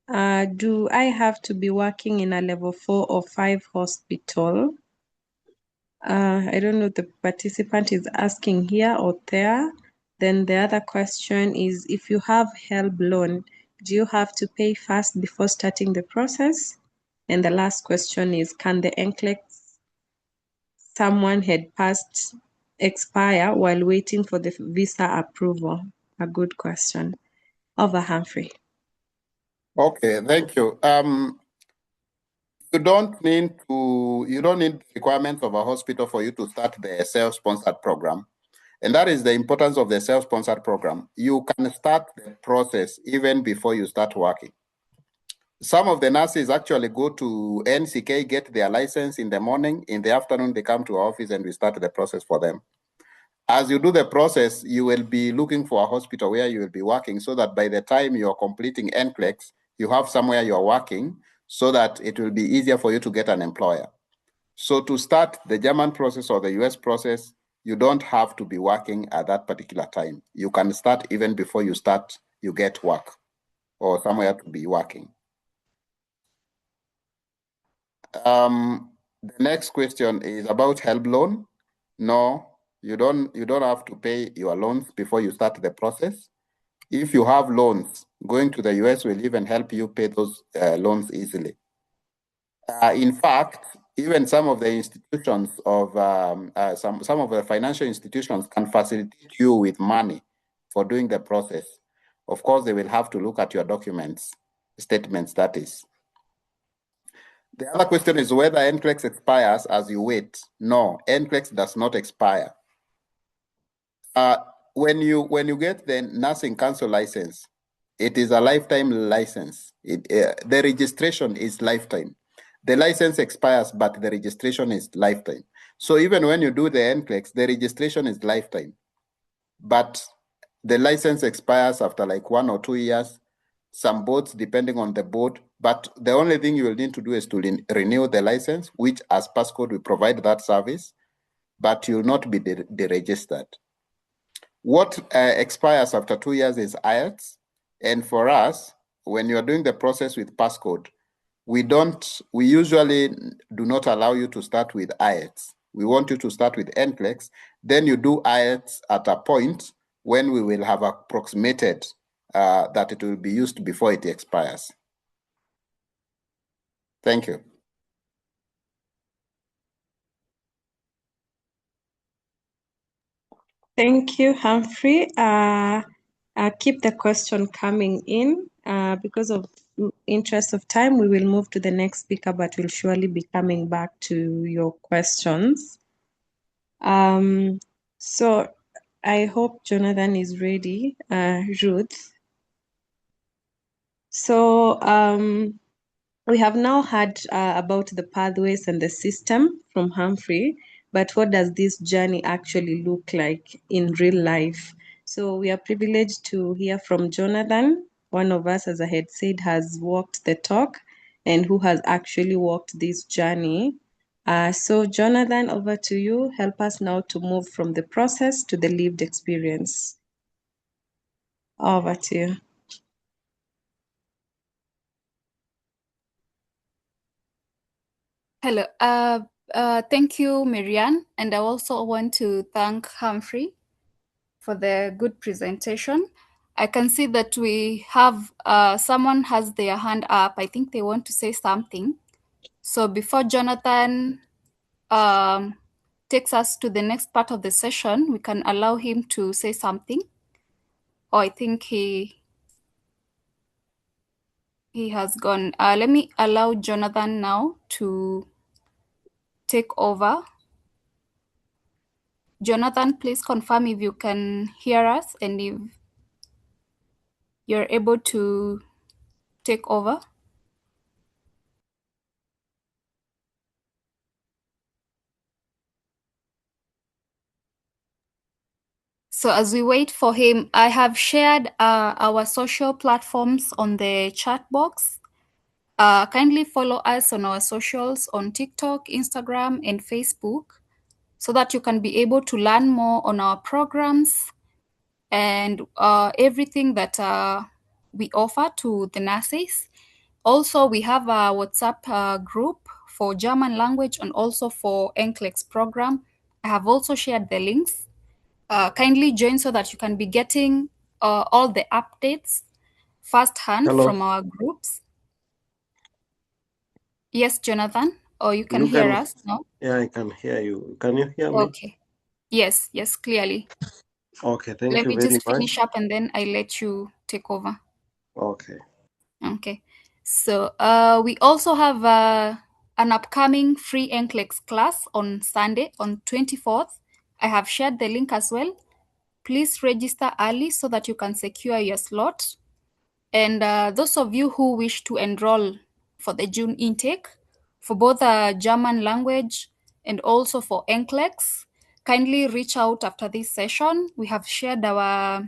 Do I have to be working in a level 4 or 5 hospital? I don't know if the participant is asking here or there. Then the other question is, if you have HELB loan, do you have to pay first before starting the process? And the last question is, can the NCLEX someone had passed expire while waiting for the visa approval? A good question. Over, Humphrey.
Okay, thank you. You don't need the requirements of a hospital for you to start the self-sponsored program. And that is the importance of the self-sponsored program. You can start the process even before you start working. Some of the nurses actually go to NCK, get their license in the morning. In the afternoon, they come to our office and we start the process for them. As you do the process, you will be looking for a hospital where you will be working so that by the time you're completing NCLEX, you have somewhere you're working so that it will be easier for you to get an employer. So to start the German process or the US process, you don't have to be working at that particular time. You can start even before you get work or somewhere to be working. The next question is about HELB loan. No, you don't have to pay your loans before you start the process. If you have loans, going to the US will even help you pay those loans easily. In fact, even some of the institutions of some of the financial institutions can facilitate you with money for doing the process. Of course, they will have to look at your documents, statements, that is. The other question is whether NCLEX expires as you wait. No, NCLEX does not expire. When you get the nursing council license, it is a lifetime license. The registration is lifetime. The license expires, but the registration is lifetime. So even when you do the NCLEX, the registration is lifetime. But the license expires after like 1 or 2 years. Some boards, depending on the board. But the only thing you will need to do is to renew the license, which as Passcode, we provide that service, but you will not be deregistered. What expires after 2 years is IELTS. And for us, when you are doing the process with Passcode, we usually do not allow you to start with IELTS. We want you to start with NCLEX. Then you do IELTS at a point when we will have approximated that it will be used before it expires. Thank you.
Thank you, Humphrey. Keep the question coming in. Because of interest of time, we will move to the next speaker, but we'll surely be coming back to your questions. So I hope Jonathan is ready, Ruth. So we have now heard about the pathways and the system from Humphrey, but what does this journey actually look like in real life? So we are privileged to hear from Jonathan, one of us, as I had said, has walked the talk and who has actually walked this journey. So Jonathan, over to you. Help us now to move from the process to the lived experience. Over to you.
Hello. Thank you, Marianne. And I also want to thank Humphrey for the good presentation. I can see that we have someone has their hand up. I think they want to say something. So before Jonathan takes us to the next part of the session, we can allow him to say something. Or I think he has gone. Let me allow Jonathan now to take over. Jonathan, please confirm if you can hear us and if you're able to take over. So as we wait for him, I have shared our social platforms on the chat box. Kindly follow us on our socials on TikTok, Instagram, and Facebook so that you can be able to learn more on our programs and everything that we offer to the nurses. Also, we have a WhatsApp group for German language and also for NCLEX program. I have also shared the links. Kindly join so that you can be getting all the updates firsthand from our groups. Yes, Jonathan, or you can hear us now?
Yeah, I can hear you. Can you hear me?
Okay. Yes, clearly.
Okay, thank
Let
you
me
very
just
much.
finish up and then I let you take over.
Okay.
Okay. So we also have an upcoming free NCLEX class on Sunday on 24th. I have shared the link as well. Please register early so that you can secure your slot. And those of you who wish to enroll for the June intake, for both German language and also for NCLEX, kindly reach out after this session. We have shared our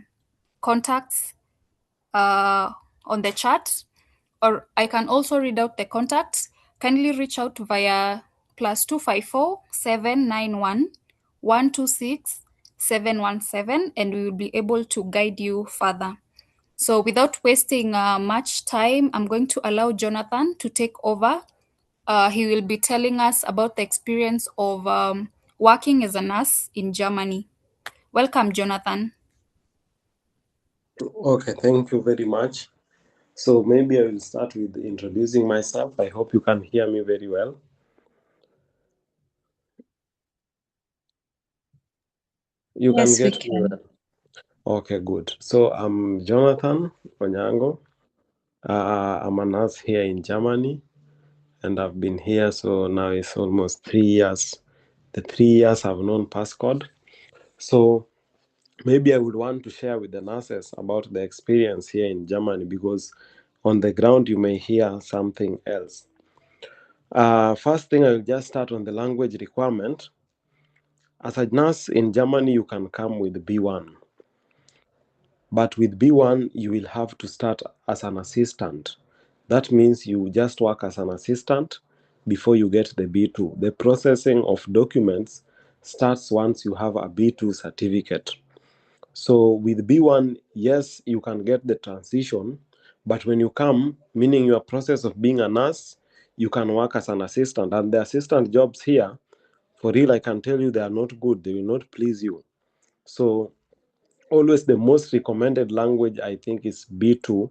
contacts on the chat, or I can also read out the contacts. Kindly reach out via +254 791 126 717, and we will be able to guide you further. So without wasting much time, I'm going to allow Jonathan to take over. He will be telling us about the experience of working as a nurse in Germany. Welcome, Jonathan.
Okay, thank you very much. So maybe I will start with introducing myself. I hope you can hear me very well. You
Yes,
can
we
get me
can.
well. Okay, good. So I'm Jonathan Onyango. I'm a nurse here in Germany, and I've been here, so now it's almost 3 years. The 3 years I've known Passcode. So maybe I would want to share with the nurses about the experience here in Germany, because on the ground you may hear something else. First thing, I'll just start on the language requirement. As a nurse in Germany, you can come with B1. But with B1, you will have to start as an assistant. That means you just work as an assistant before you get the B2. The processing of documents starts once you have a B2 certificate. So with B1, yes, you can get the transition, but when you come, meaning your process of being a nurse, you can work as an assistant. And the assistant jobs here, for real, I can tell you they are not good. They will not please you. So always the most recommended language, I think, is B2,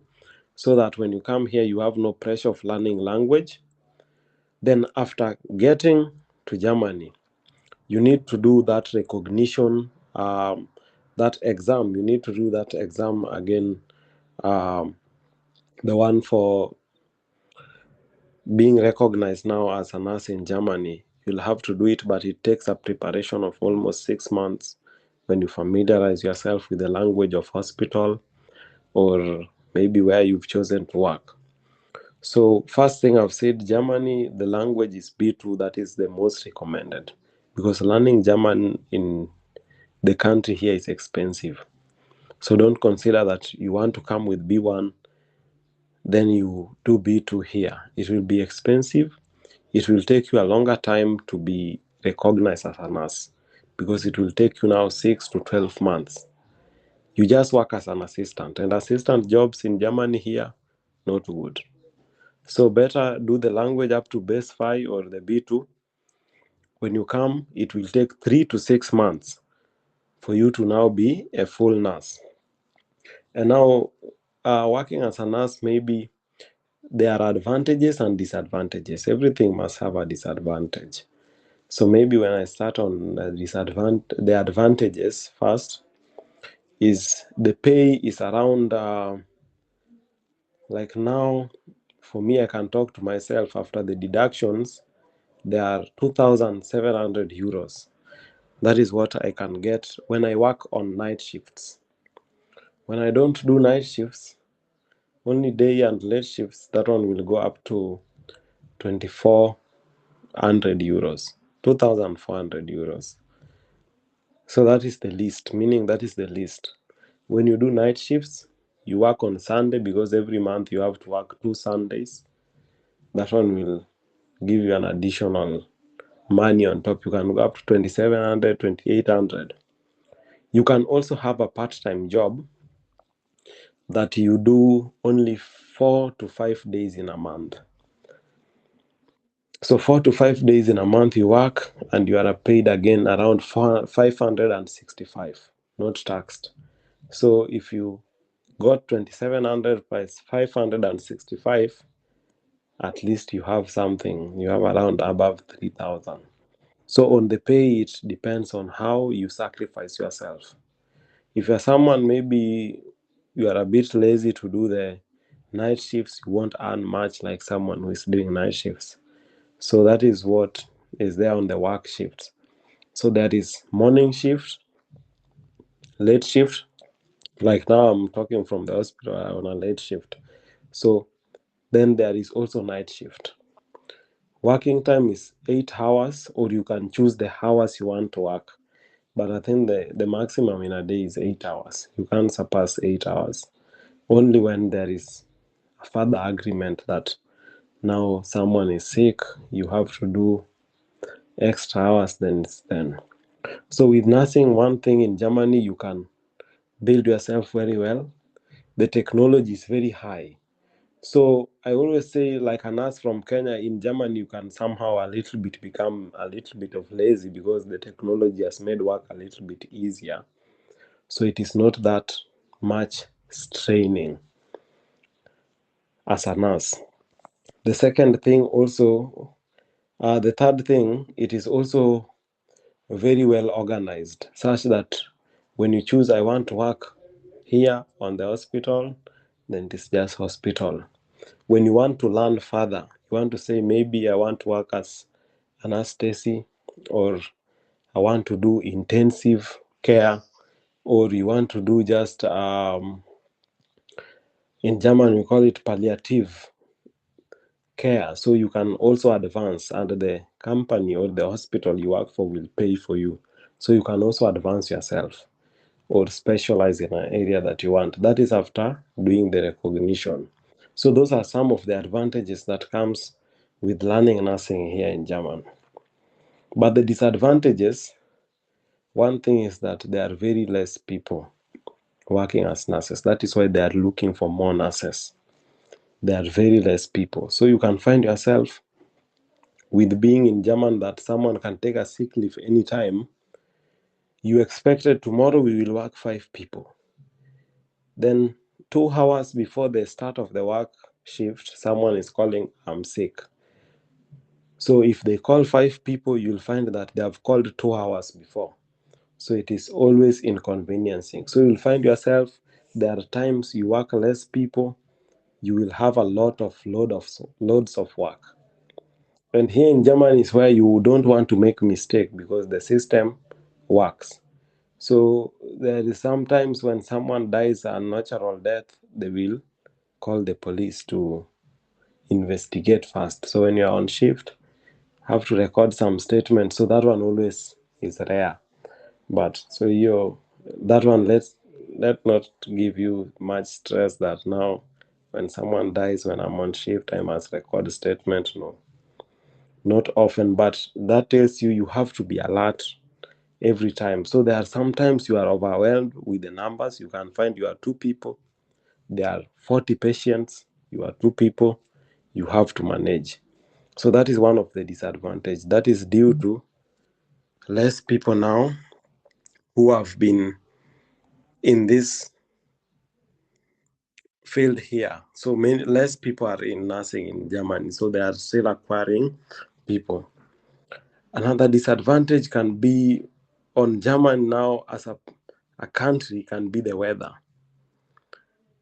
so that when you come here, you have no pressure of learning language. Then after getting to Germany, you need to do that recognition, that exam. You need to do that exam again, the one for being recognized now as a nurse in Germany. You'll have to do it, but it takes a preparation of almost 6 months when you familiarize yourself with the language of hospital or maybe where you've chosen to work. So first thing I've said, Germany, the language is B2, that is the most recommended, because learning German in the country here is expensive. So don't consider that you want to come with B1, then you do B2 here. It will be expensive. It will take you a longer time to be recognized as a nurse, because it will take you now 6 to 12 months. You just work as an assistant, and assistant jobs in Germany here, not good. So better do the language up to base 5 or the B2. When you come, it will take 3 to 6 months for you to now be a full nurse. And now, working as a nurse, maybe there are advantages and disadvantages. Everything must have a disadvantage. So maybe when I start on the advantages first, is the pay is around, like now, for me, I can talk to myself after the deductions, they are 2,700 euros. That is what I can get when I work on night shifts. When I don't do night shifts, only day and late shifts, that one will go up to 2,400 euros, 2,400 euros. So that is the least, meaning that is the least. When you do night shifts, you work on Sunday because every month you have to work 2 Sundays. That one will give you an additional money on top. You can go up to 2,700, 2,800. You can also have a part-time job that you do only 4 to 5 days in a month. So 4 to 5 days in a month you work, and you are paid again around 565, not taxed. So if you got 2,700 plus 565, at least you have something. You have around above 3,000. So on the pay, it depends on how you sacrifice yourself. If you're someone, maybe you are a bit lazy to do the night shifts, you won't earn much like someone who is doing night shifts. So that is what is there on the work shifts. So there is morning shift, late shift. Like now I'm talking from the hospital on a late shift. So then there is also night shift. Working time is 8 hours, or you can choose the hours you want to work. But I think the maximum in a day is 8 hours. You can't surpass 8 hours. Only when there is a further agreement that now someone is sick, you have to do extra hours, then it's then. So with nursing, one thing in Germany, you can build yourself very well. The technology is very high. So I always say, like a nurse from Kenya, in Germany, you can somehow become a little bit of lazy because the technology has made work a little bit easier. So it is not that much straining as a nurse. The second thing also, the third thing, it is also very well organized, such that when you choose, I want to work here on the hospital, then it is just hospital. When you want to learn further, you want to say, maybe I want to work as anesthesia, or I want to do intensive care, or you want to do just, in German we call it palliative care. So you can also advance, and the company or the hospital you work for will pay for you. So you can also advance yourself or specialize in an area that you want. That is after doing the recognition. So those are some of the advantages that comes with learning nursing here in Germany. But the disadvantages, one thing is that there are very less people working as nurses. That is why they are looking for more nurses. There are very less people. So you can find yourself with being in Germany that someone can take a sick leave anytime. You expected tomorrow we will work 5 people. Then 2 hours before the start of the work shift, someone is calling, I'm sick. So if they call 5 people, you'll find that they have called 2 hours before. So it is always inconveniencing. So you'll find yourself, there are times you work less people, you will have a lot of loads of work. And here in Germany is where you don't want to make mistake because the system works. So there is sometimes when someone dies a natural death, they will call the police to investigate first. So when you're on shift, have to record some statements. So that one always is rare. But so that one let not give you much stress that now when someone dies when I'm on shift, I must record a statement. No. Not often, but that tells you have to be alert every time. So there are sometimes you are overwhelmed with the numbers. You can find you are 2 people. There are 40 patients. You are 2 people. You have to manage. So that is one of the disadvantages. That is due to less people now who have been in this failed here. So less people are in nursing in Germany. So they are still acquiring people. Another disadvantage can be on Germany now as a country can be the weather.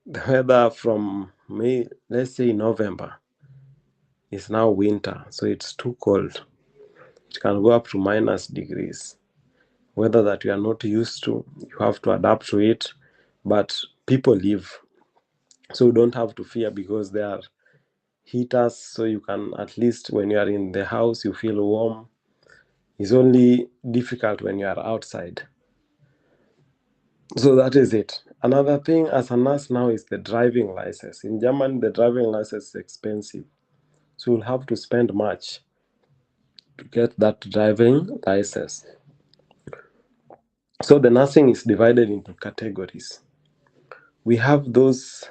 The weather from May, let's say November, is now winter. So it's too cold. It can go up to -degrees. Weather that you are not used to, you have to adapt to it. But people live. So you don't have to fear because there are heaters, so you can at least when you are in the house you feel warm. It's only difficult when you are outside. So that is it. Another thing as a nurse now is the driving license. In Germany, the driving license is expensive. So you'll have to spend much to get that driving license. So the nursing is divided into categories. We have those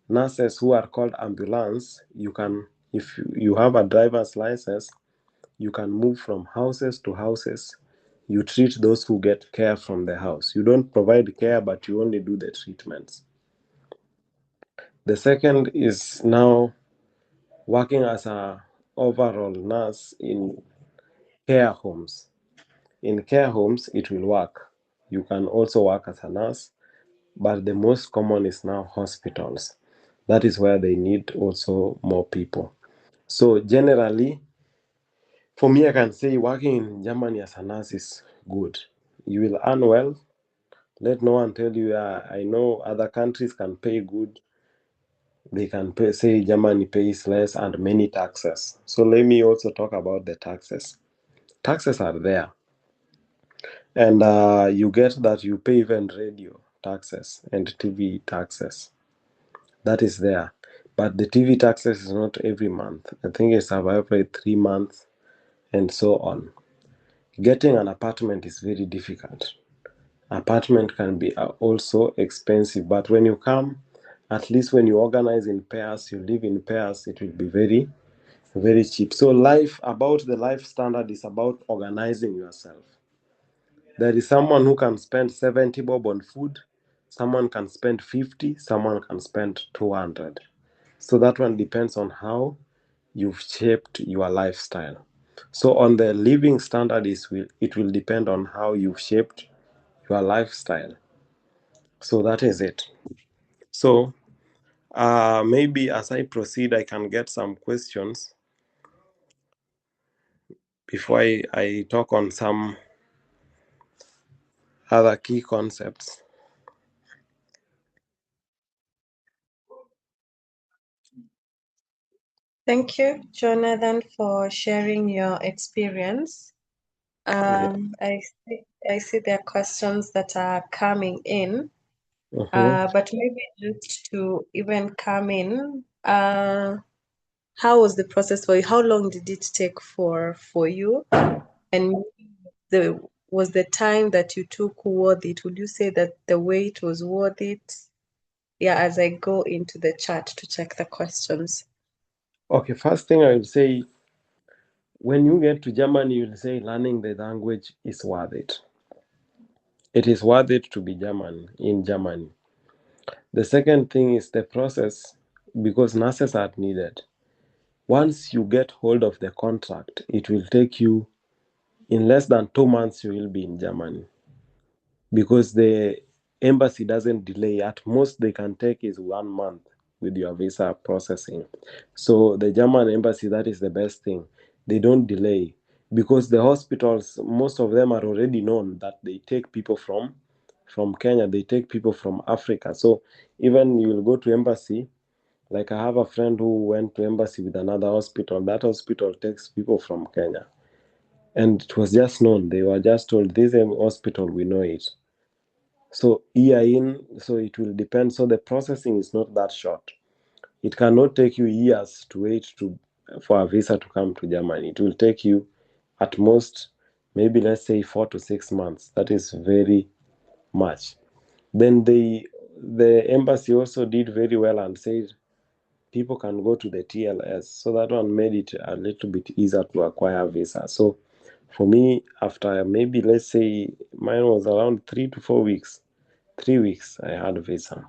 nurses who are called ambulance. You can, if you have a driver's license, you can move from houses to houses. You treat those who get care from the house. You don't provide care, but you only do the treatments. The second is now working as a overall nurse in care homes. In care homes, it will work. You can also work as a nurse, but the most common is now hospitals. That is where they need also more people. So generally, for me, I can say working in Germany as a nurse is good. You will earn well. Let no one tell you, I know other countries can pay good. They can pay, say Germany pays less and many taxes. So let me also talk about the taxes. Taxes are there. And you get that you pay even radio taxes and TV taxes. That is there. But the TV taxes is not every month. I think it's about every 3 months and so on. Getting an apartment is very difficult. Apartment can be also expensive, but when you come, at least when you organize in pairs, you live in pairs, it will be very, very cheap. So about the life standard is about organizing yourself. There is someone who can spend 70 bob on food, someone can spend 50, someone can spend 200. So that one depends on how you've shaped your lifestyle. So on the living standard, it will depend on how you've shaped your lifestyle. So that is it. So maybe as I proceed, I can get some questions before I talk on some other key concepts.
Thank you, Jonathan, for sharing your experience. I see there are questions that are coming in, but maybe just to even come in, how was the process for you? How long did it take for you? And was the time that you took worth it? Would you say that the wait was worth it? Yeah, as I go into the chat to check the questions.
Okay, first thing I will say, when you get to Germany, you will say learning the language is worth it. It is worth it to be German in Germany. The second thing is the process, because nurses are needed. Once you get hold of the contract, it will take you, in less than 2 months, you will be in Germany. Because the embassy doesn't delay. At most they can take is 1 month with your visa processing. So the German embassy, that is the best thing. They don't delay, because the hospitals, most of them are already known that they take people from Kenya, they take people from Africa. So even you will go to embassy, like I have a friend who went to embassy with another hospital. That hospital takes people from Kenya. And it was just known. They were just told, this hospital, we know it. So year in, so it will depend. So the processing is not that short. It cannot take you years to wait for a visa to come to Germany. It will take you at most, maybe let's say 4 to 6 months. That is very much. Then the embassy also did very well and said people can go to the TLS. So that one made it a little bit easier to acquire visa. So for me, after maybe let's say mine was around 3 to 4 weeks, 3 weeks, I had a visa.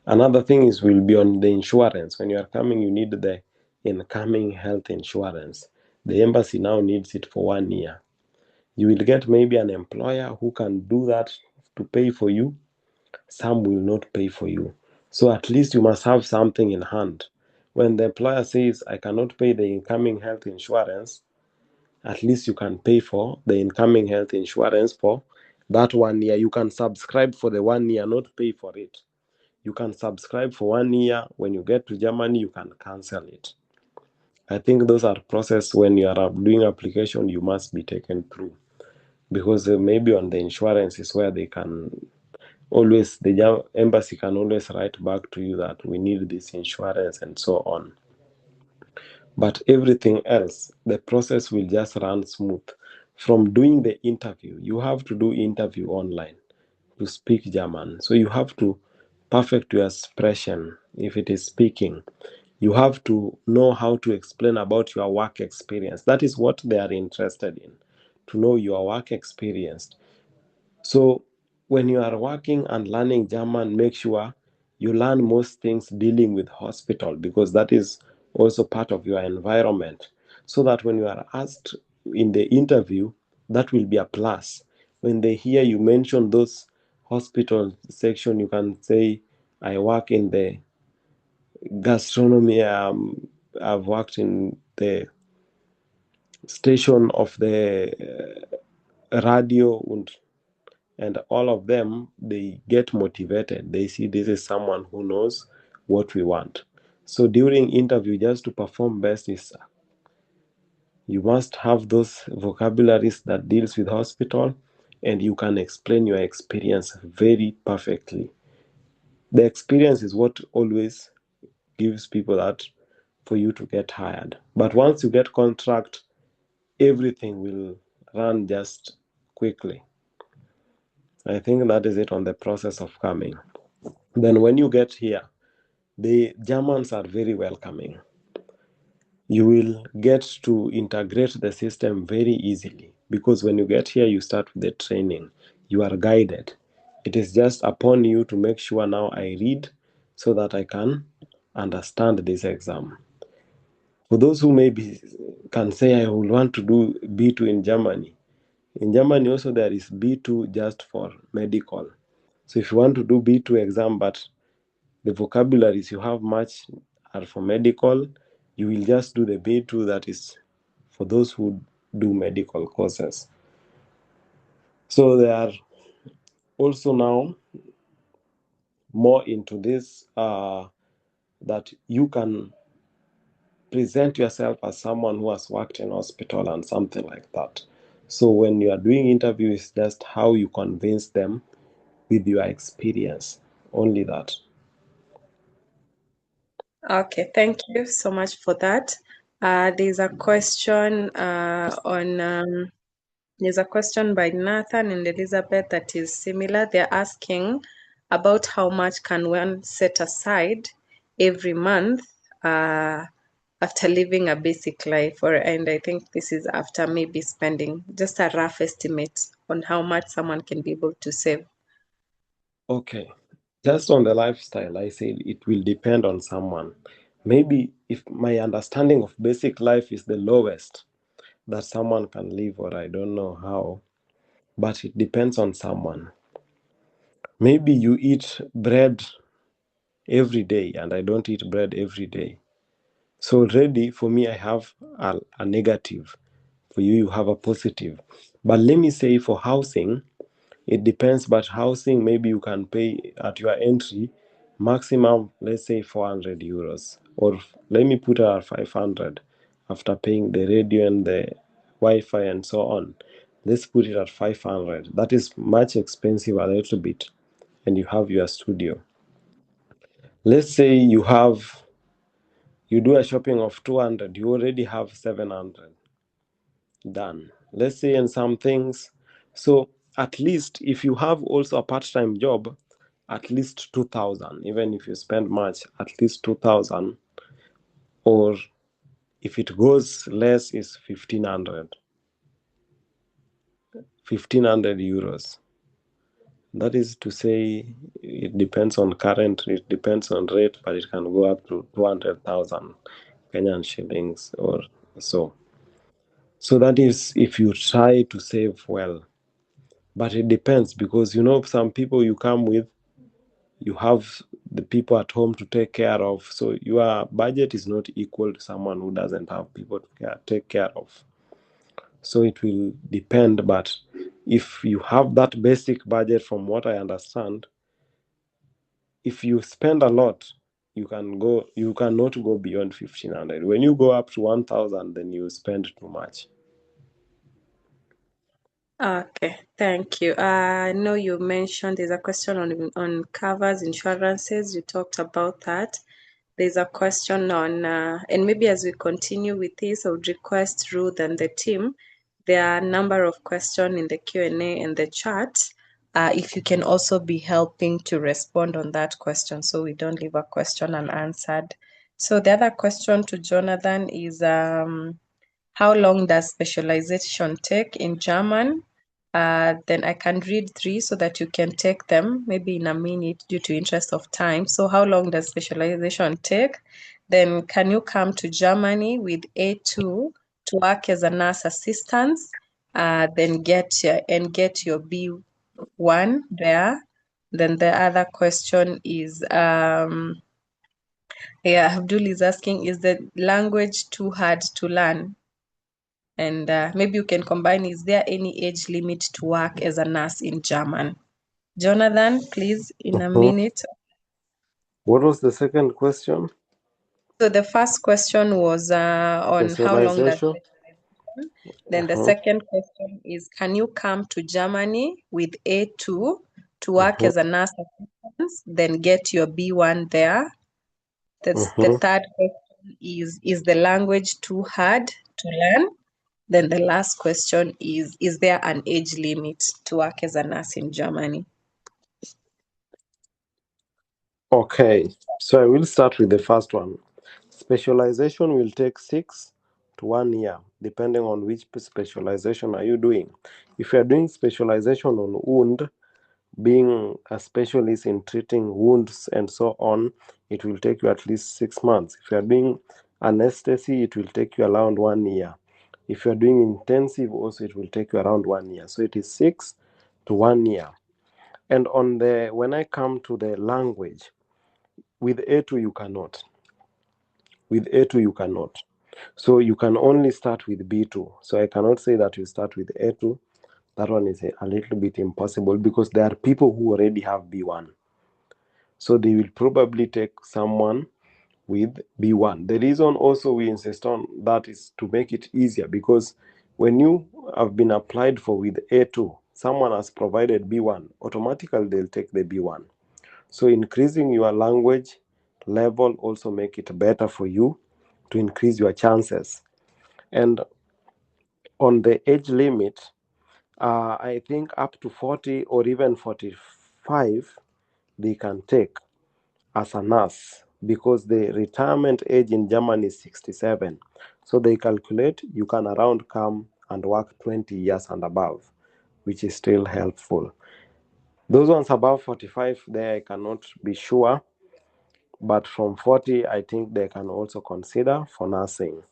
Another thing is will be on the insurance. When you are coming, you need the incoming health insurance. The embassy now needs it for 1 year. You will get maybe an employer who can do that to pay for you. Some will not pay for you. So at least you must have something in hand. When the employer says, I cannot pay the incoming health insurance, at least you can pay for the incoming health insurance for that 1 year. You can subscribe for the 1 year, not pay for it. You can subscribe for 1 year. When you get to Germany, you can cancel it. I think those are processes when you are doing application, you must be taken through. Because maybe on the insurance is where they can always, the embassy can always write back to you that we need this insurance and so on. But everything else, the process will just run smooth. From doing the interview, you have to do interview online to speak German. So you have to perfect your expression if it is speaking. You have to know how to explain about your work experience. That is what they are interested in, to know your work experience. So when you are working and learning German, make sure you learn most things dealing with hospital, because that is also part of your environment. So that when you are asked in the interview, that will be a plus. When they hear you mention those hospital section, you can say, I work in the gastronomy. I've worked in the station of the radio and all of them, they get motivated. They see this is someone who knows what we want. So during interview, just to perform best is you must have those vocabularies that deals with hospital, and you can explain your experience very perfectly. The experience is what always gives people that for you to get hired. But once you get contract, everything will run just quickly. I think that is it on the process of coming. Then when you get here, the Germans are very welcoming. You will get to integrate the system very easily, because when you get here, you start with the training. You are guided. It is just upon you to make sure now I read so that I can understand this exam. For those who maybe can say, I will want to do B2 in Germany. In Germany also there is B2 just for medical. So if you want to do B2 exam, but the vocabularies you have much are for medical, you will just do the B2 that is for those who do medical courses. So they are also now more into this, that you can present yourself as someone who has worked in hospital and something like that. So when you are doing interviews, just how you convince them with your experience, only that.
Okay, thank you so much for that. There's a question there's a question by Nathan and Elizabeth that is similar. They're asking about how much can one set aside every month after living a basic life, and I think this is after maybe spending, just a rough estimate on how much someone can be able to save.
Okay. Just on the lifestyle, I say it will depend on someone. Maybe if my understanding of basic life is the lowest that someone can live, or I don't know how, but it depends on someone. Maybe you eat bread every day, and I don't eat bread every day. So already for me, I have a negative. For you, you have a positive. But let me say for housing, it depends, but housing, maybe you can pay at your entry maximum, let's say 400 euros, or let me put it at 500 after paying the radio and the Wi-Fi and so on. Let's put it at 500. That is much expensive a little bit, and you have your studio. Let's say you do a shopping of 200, you already have 700 done. Let's say in some things, so at least if you have also a part-time job, at least 2000, even if you spend much, at least 2000, or if it goes less is 1500 euros. That is to say, it depends on current, it depends on rate, but it can go up to 200,000 Kenyan shillings or so. So that is if you try to save well. But it depends, because some people you come with, you have the people at home to take care of. So your budget is not equal to someone who doesn't have people to take care of. So it will depend. But if you have that basic budget, from what I understand, if you spend a lot, you cannot go beyond 1,500. When you go up to 1,000, then you spend too much.
Okay, thank you. I know you mentioned there's a question on covers, insurances. You talked about that. There's a question on, and maybe as we continue with this, I would request Ruth and the team. There are a number of questions in the Q&A and the chat. If you can also be helping to respond on that question, so we don't leave a question unanswered. So the other question to Jonathan is, how long does specialization take in German? Then I can read 3 so that you can take them maybe in a minute due to interest of time. So how long does specialization take? Then can you come to Germany with A2 to work as a nurse assistant? Then get your B1 there. Then the other question is, Abdul is asking, is the language too hard to learn? And maybe you can combine, is there any age limit to work as a nurse in German? Jonathan, please, in a minute.
What was the second question?
So the first question was on how long does
Specialization.
Then the second question is, can you come to Germany with A2 to work as a nurse assistant, then get your B1 there? That's the third question is the language too hard to learn? Then the last question is there an age limit to work as a nurse in Germany?
Okay, so I will start with the first one. Specialization will take 6 to 1 year, depending on which specialization are you doing. If you are doing specialization on wound, being a specialist in treating wounds and so on, it will take you at least 6 months. If you are doing anesthesia, it will take you around 1 year. If you are doing intensive also, it will take you around 1 year. So it is 6 to 1 year. And when I come to the language, with A2 you cannot. With A2 you cannot. So you can only start with B2. So I cannot say that you start with A2. That one is a little bit impossible, because there are people who already have B1. So they will probably take someone with B1. The reason also we insist on that is to make it easier, because when you have been applied for with A2, someone has provided B1, automatically they'll take the B1. So increasing your language level also make it better for you to increase your chances. And on the age limit, I think up to 40 or even 45 they can take as a nurse, because the retirement age in Germany is 67. So they calculate you can around come and work 20 years and above, which is still helpful. Those ones above 45, there I cannot be sure, but from 40, I think they can also consider for nursing.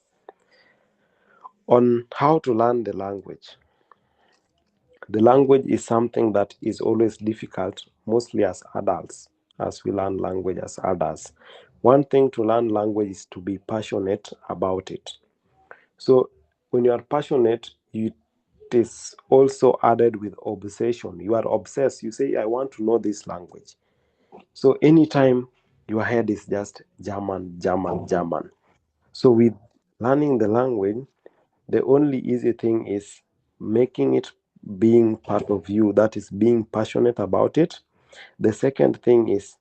On how to learn the language. The language is something that is always difficult, mostly as adults, as we learn language as adults. One thing to learn language is to be passionate about it. So when you are passionate, it is also added with obsession. You are obsessed. You say, I want to know this language. So anytime your head is just German, German, German. So with learning the language, the only easy thing is making it being part of you, that is being passionate about it. The second thing is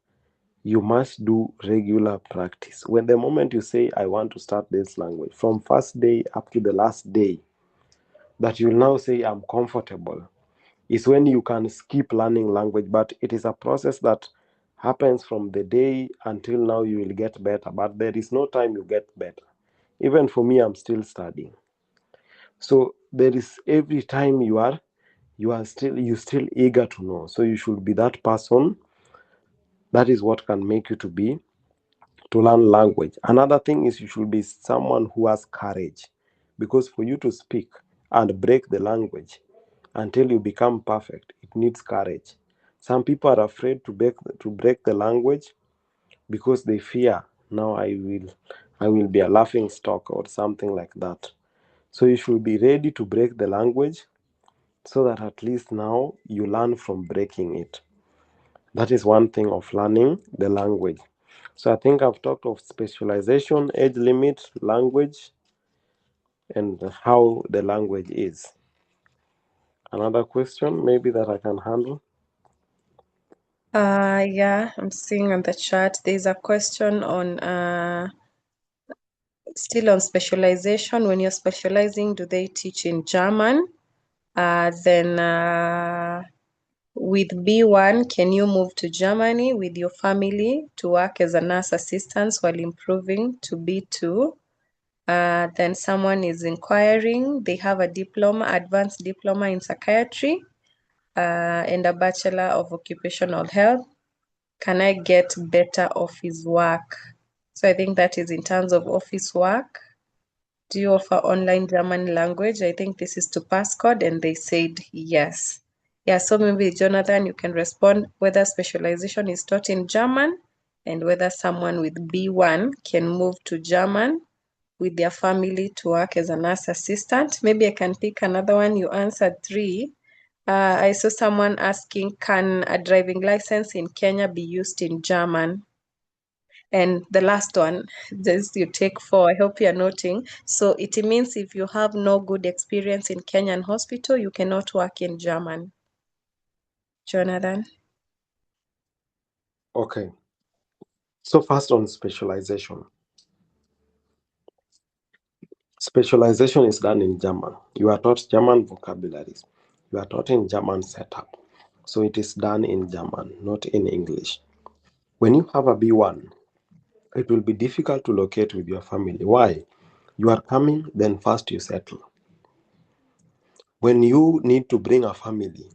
you must do regular practice. When the moment you say, I want to start this language, from first day up to the last day, that you now say, I'm comfortable, is when you can skip learning language. But it is a process that happens from the day until now you will get better. But there is no time you get better. Even for me, I'm still studying. So there is every time you are you're still eager to know. So you should be that person. That is what can make you to learn language. Another thing is you should be someone who has courage, because for you to speak and break the language until you become perfect, it needs courage. Some people are afraid to break the language because they fear, now I will be a laughing stock or something like that. So you should be ready to break the language, so that at least now you learn from breaking it. That is one thing of learning the language. So I think I've talked of specialization, age limit, language, and how the language is. Another question maybe that I can handle.
Yeah, I'm seeing on the chat. There's a question on still on specialization. When you're specializing, do they teach in German? Then with B1, can you move to Germany with your family to work as a nurse assistant while improving to B2? Then someone is inquiring, they have a diploma, advanced diploma in psychiatry, and a bachelor of occupational health. Can I get better office work? So I think that is in terms of office work. Do you offer online German language? I think this is to Passcode, and they said yes. Yeah, so maybe Jonathan, you can respond whether specialization is taught in German and whether someone with B1 can move to German with their family to work as a nurse assistant. Maybe I can pick another one. You answered 3. I saw someone asking, can a driving license in Kenya be used in German? And the last one, just you take 4. I hope you're noting. So it means if you have no good experience in Kenyan hospital, you cannot work in German. Jonathan?
Okay. So first on specialization. Specialization is done in German. You are taught German vocabularies. You are taught in German setup. So it is done in German, not in English. When you have a B1, it will be difficult to locate with your family. Why? You are coming, then first you settle. When you need to bring a family,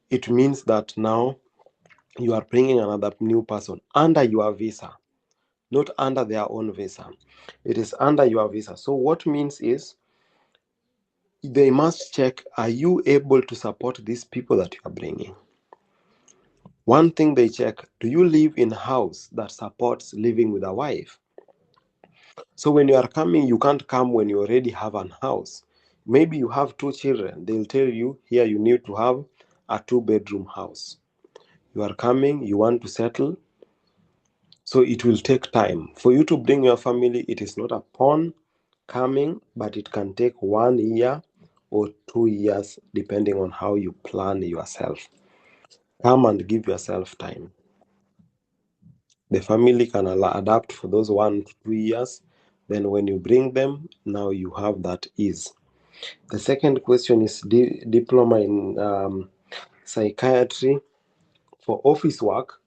it means that now you are bringing another new person under your visa, not under their own visa. It is under your visa. So what means is they must check, are you able to support these people that you are bringing? One thing they check, do you live in a house that supports living with a wife? So when you are coming, you can't come when you already have an house. Maybe you have 2 children. They'll tell you, here you need to have a 2-bedroom house. You are coming, you want to settle. So it will take time. For you to bring your family, it is not upon coming, but it can take 1 year or 2 years, depending on how you plan yourself. Come and give yourself time. The family can adapt for those 1 to 2 years. Then when you bring them, now you have that ease. The second question is diploma in psychiatry for office work.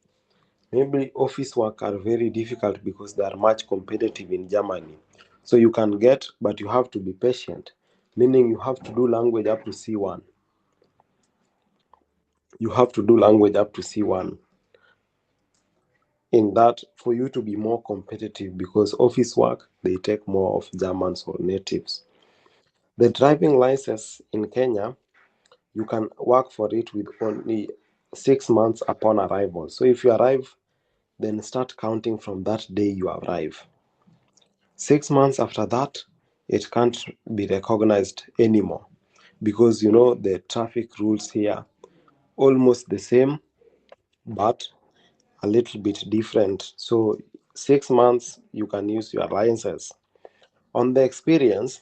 Maybe office work are very difficult because they are much competitive in Germany. So you can get, but you have to be patient, meaning you have to do language up to C1. You have to do language up to C1. In that, for you to be more competitive, because office work, they take more of Germans or natives. The driving license in Kenya, you can work for it with only 6 months upon arrival. So if you arrive, then start counting from that day you arrive. 6 months after that, it can't be recognized anymore, because the traffic rules here almost the same, but a little bit different. So 6 months you can use your license. On the experience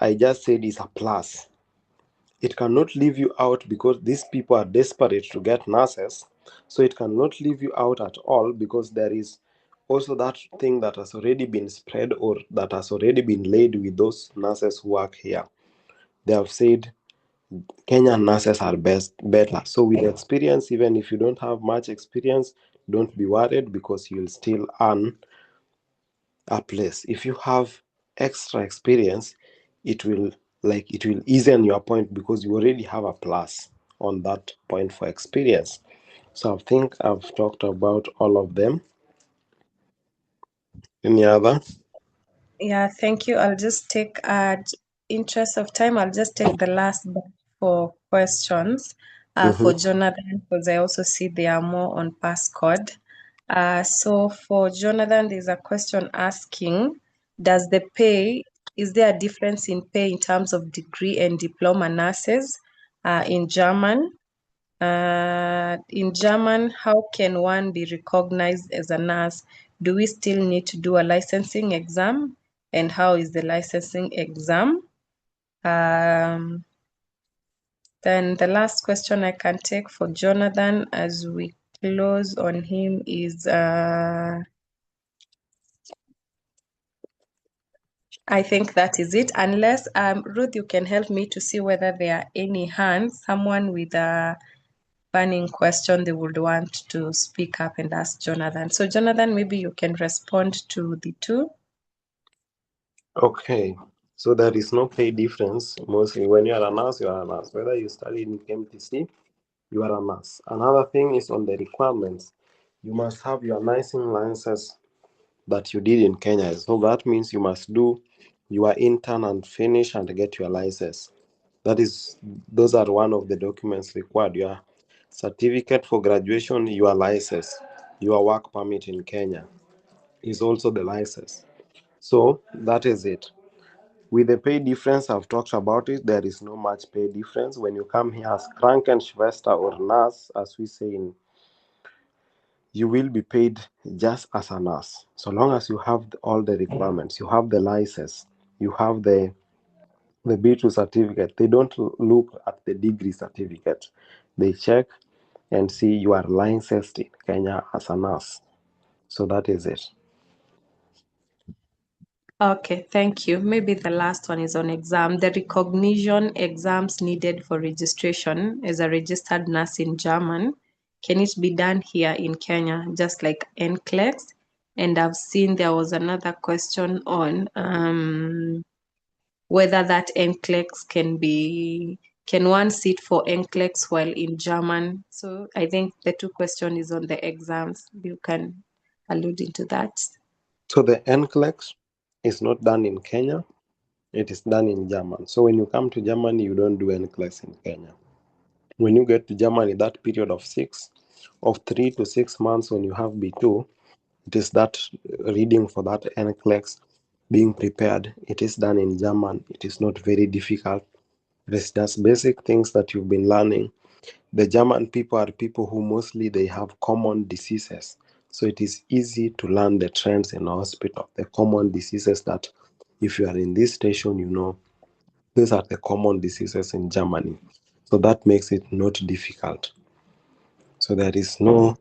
I just said is a plus. It cannot leave you out, because these people are desperate to get nurses. So it cannot leave you out at all, because there is also that thing that has already been spread, or that has already been laid with those nurses who work here. They have said Kenyan nurses are better. So with experience, even if you don't have much experience, don't be worried, because you'll still earn a place. If you have extra experience, it will like it will ease on your point because you already have a plus on that point for experience. So I think I've talked about all of them. Any other?
Yeah, thank you. I'll just take, interest of time, I'll just take the last batch for questions for Jonathan, because I also see there are more on passcode. So for Jonathan, there's a question asking, is there a difference in pay in terms of degree and diploma nurses in German? In German, how can one be recognized as a nurse? Do we still need to do a licensing exam? And how is the licensing exam? Then the last question I can take for Jonathan as we close on him is, I think that is it. Unless, Ruth, you can help me to see whether there are any hands, someone with a burning question they would want to speak up and ask Jonathan. So Jonathan, maybe you can respond to the two.
Okay, so there is no pay difference. Mostly when you are a nurse, you are a nurse. Whether you study in KMTC, you are a nurse. Another thing is on the requirements. You must have your nursing license that you did in Kenya. So that means you must do your intern and finish and get your license. Those are one of the documents required. Your certificate for graduation, your license, your work permit in Kenya is also the license. So that is it. With the pay difference, I've talked about it. There is no much pay difference. When you come here as Krankenschwester or nurse, as we say you will be paid just as a nurse. So long as you have all the requirements, you have the license, you have the B2 certificate. They don't look at the degree certificate. They check and see you are licensed in Kenya as a nurse. So that is it.
Okay, thank you. Maybe the last one is on exam. The recognition exams needed for registration as a registered nurse in German, can it be done here in Kenya, just like NCLEX? And I've seen there was another question on whether that NCLEX can one sit for NCLEX while in German? So I think the two question is on the exams. You can allude into that.
So the NCLEX is not done in Kenya. It is done in German. So when you come to Germany, you don't do NCLEX in Kenya. When you get to Germany, that period of 3 to 6 months when you have B2, it is that reading for that NCLEX being prepared. It is done in German. It is not very difficult. It's just basic things that you've been learning. The German people are people who mostly they have common diseases. So it is easy to learn the trends in the hospital, the common diseases that if you are in this station, you know, these are the common diseases in Germany. So that makes it not difficult. So there is no,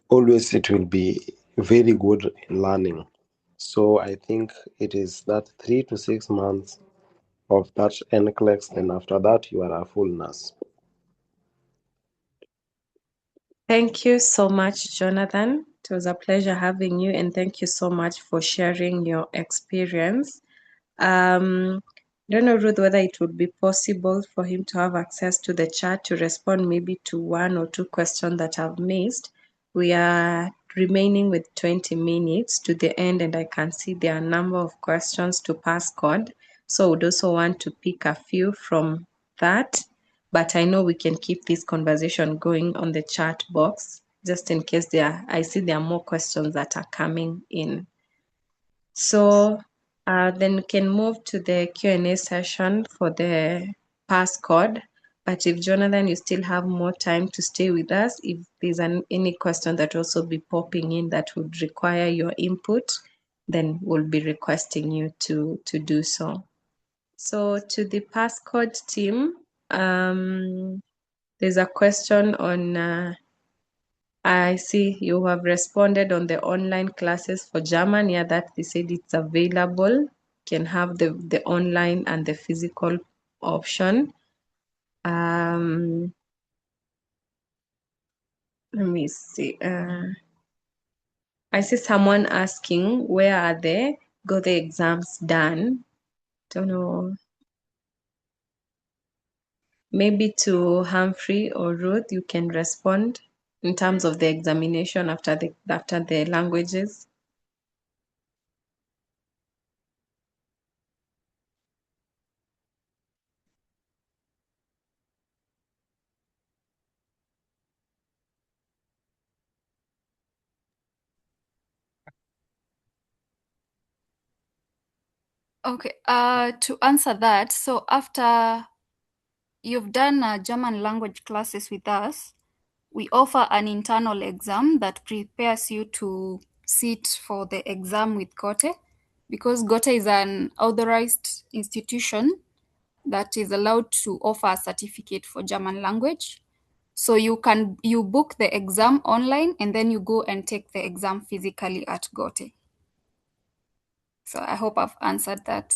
always it will be very good in learning. So I think it is that 3 to 6 months of that NCLEX, then after that you are a full nurse.
Thank you so much, Jonathan. It was a pleasure having you, and thank you so much for sharing your experience. I don't know, Ruth, whether it would be possible for him to have access to the chat to respond maybe to one or two questions that I've missed. We are remaining with 20 minutes to the end, and I can see there are a number of questions to passcode. So I would also want to pick a few from that. But I know we can keep this conversation going on the chat box, just in case I see there are more questions that are coming in. So then we can move to the Q&A session for the passcode. But if Jonathan, you still have more time to stay with us, if there's any question that also be popping in that would require your input, then we'll be requesting you to do so. So to the passcode team, there's a question on, I see you have responded on the online classes for German. Yeah, that they said it's available. Can have the online and the physical option. Let me see. I see someone asking, where are got the exams done? Don't know. Maybe to Humphrey or Ruth, you can respond in terms of the examination after the languages.
Okay, to answer that, so after you've done German language classes with us, we offer an internal exam that prepares you to sit for the exam with Goethe, because Goethe is an authorized institution that is allowed to offer a certificate for German language. So you book the exam online and then you go and take the exam physically at Goethe. So I hope I've answered that.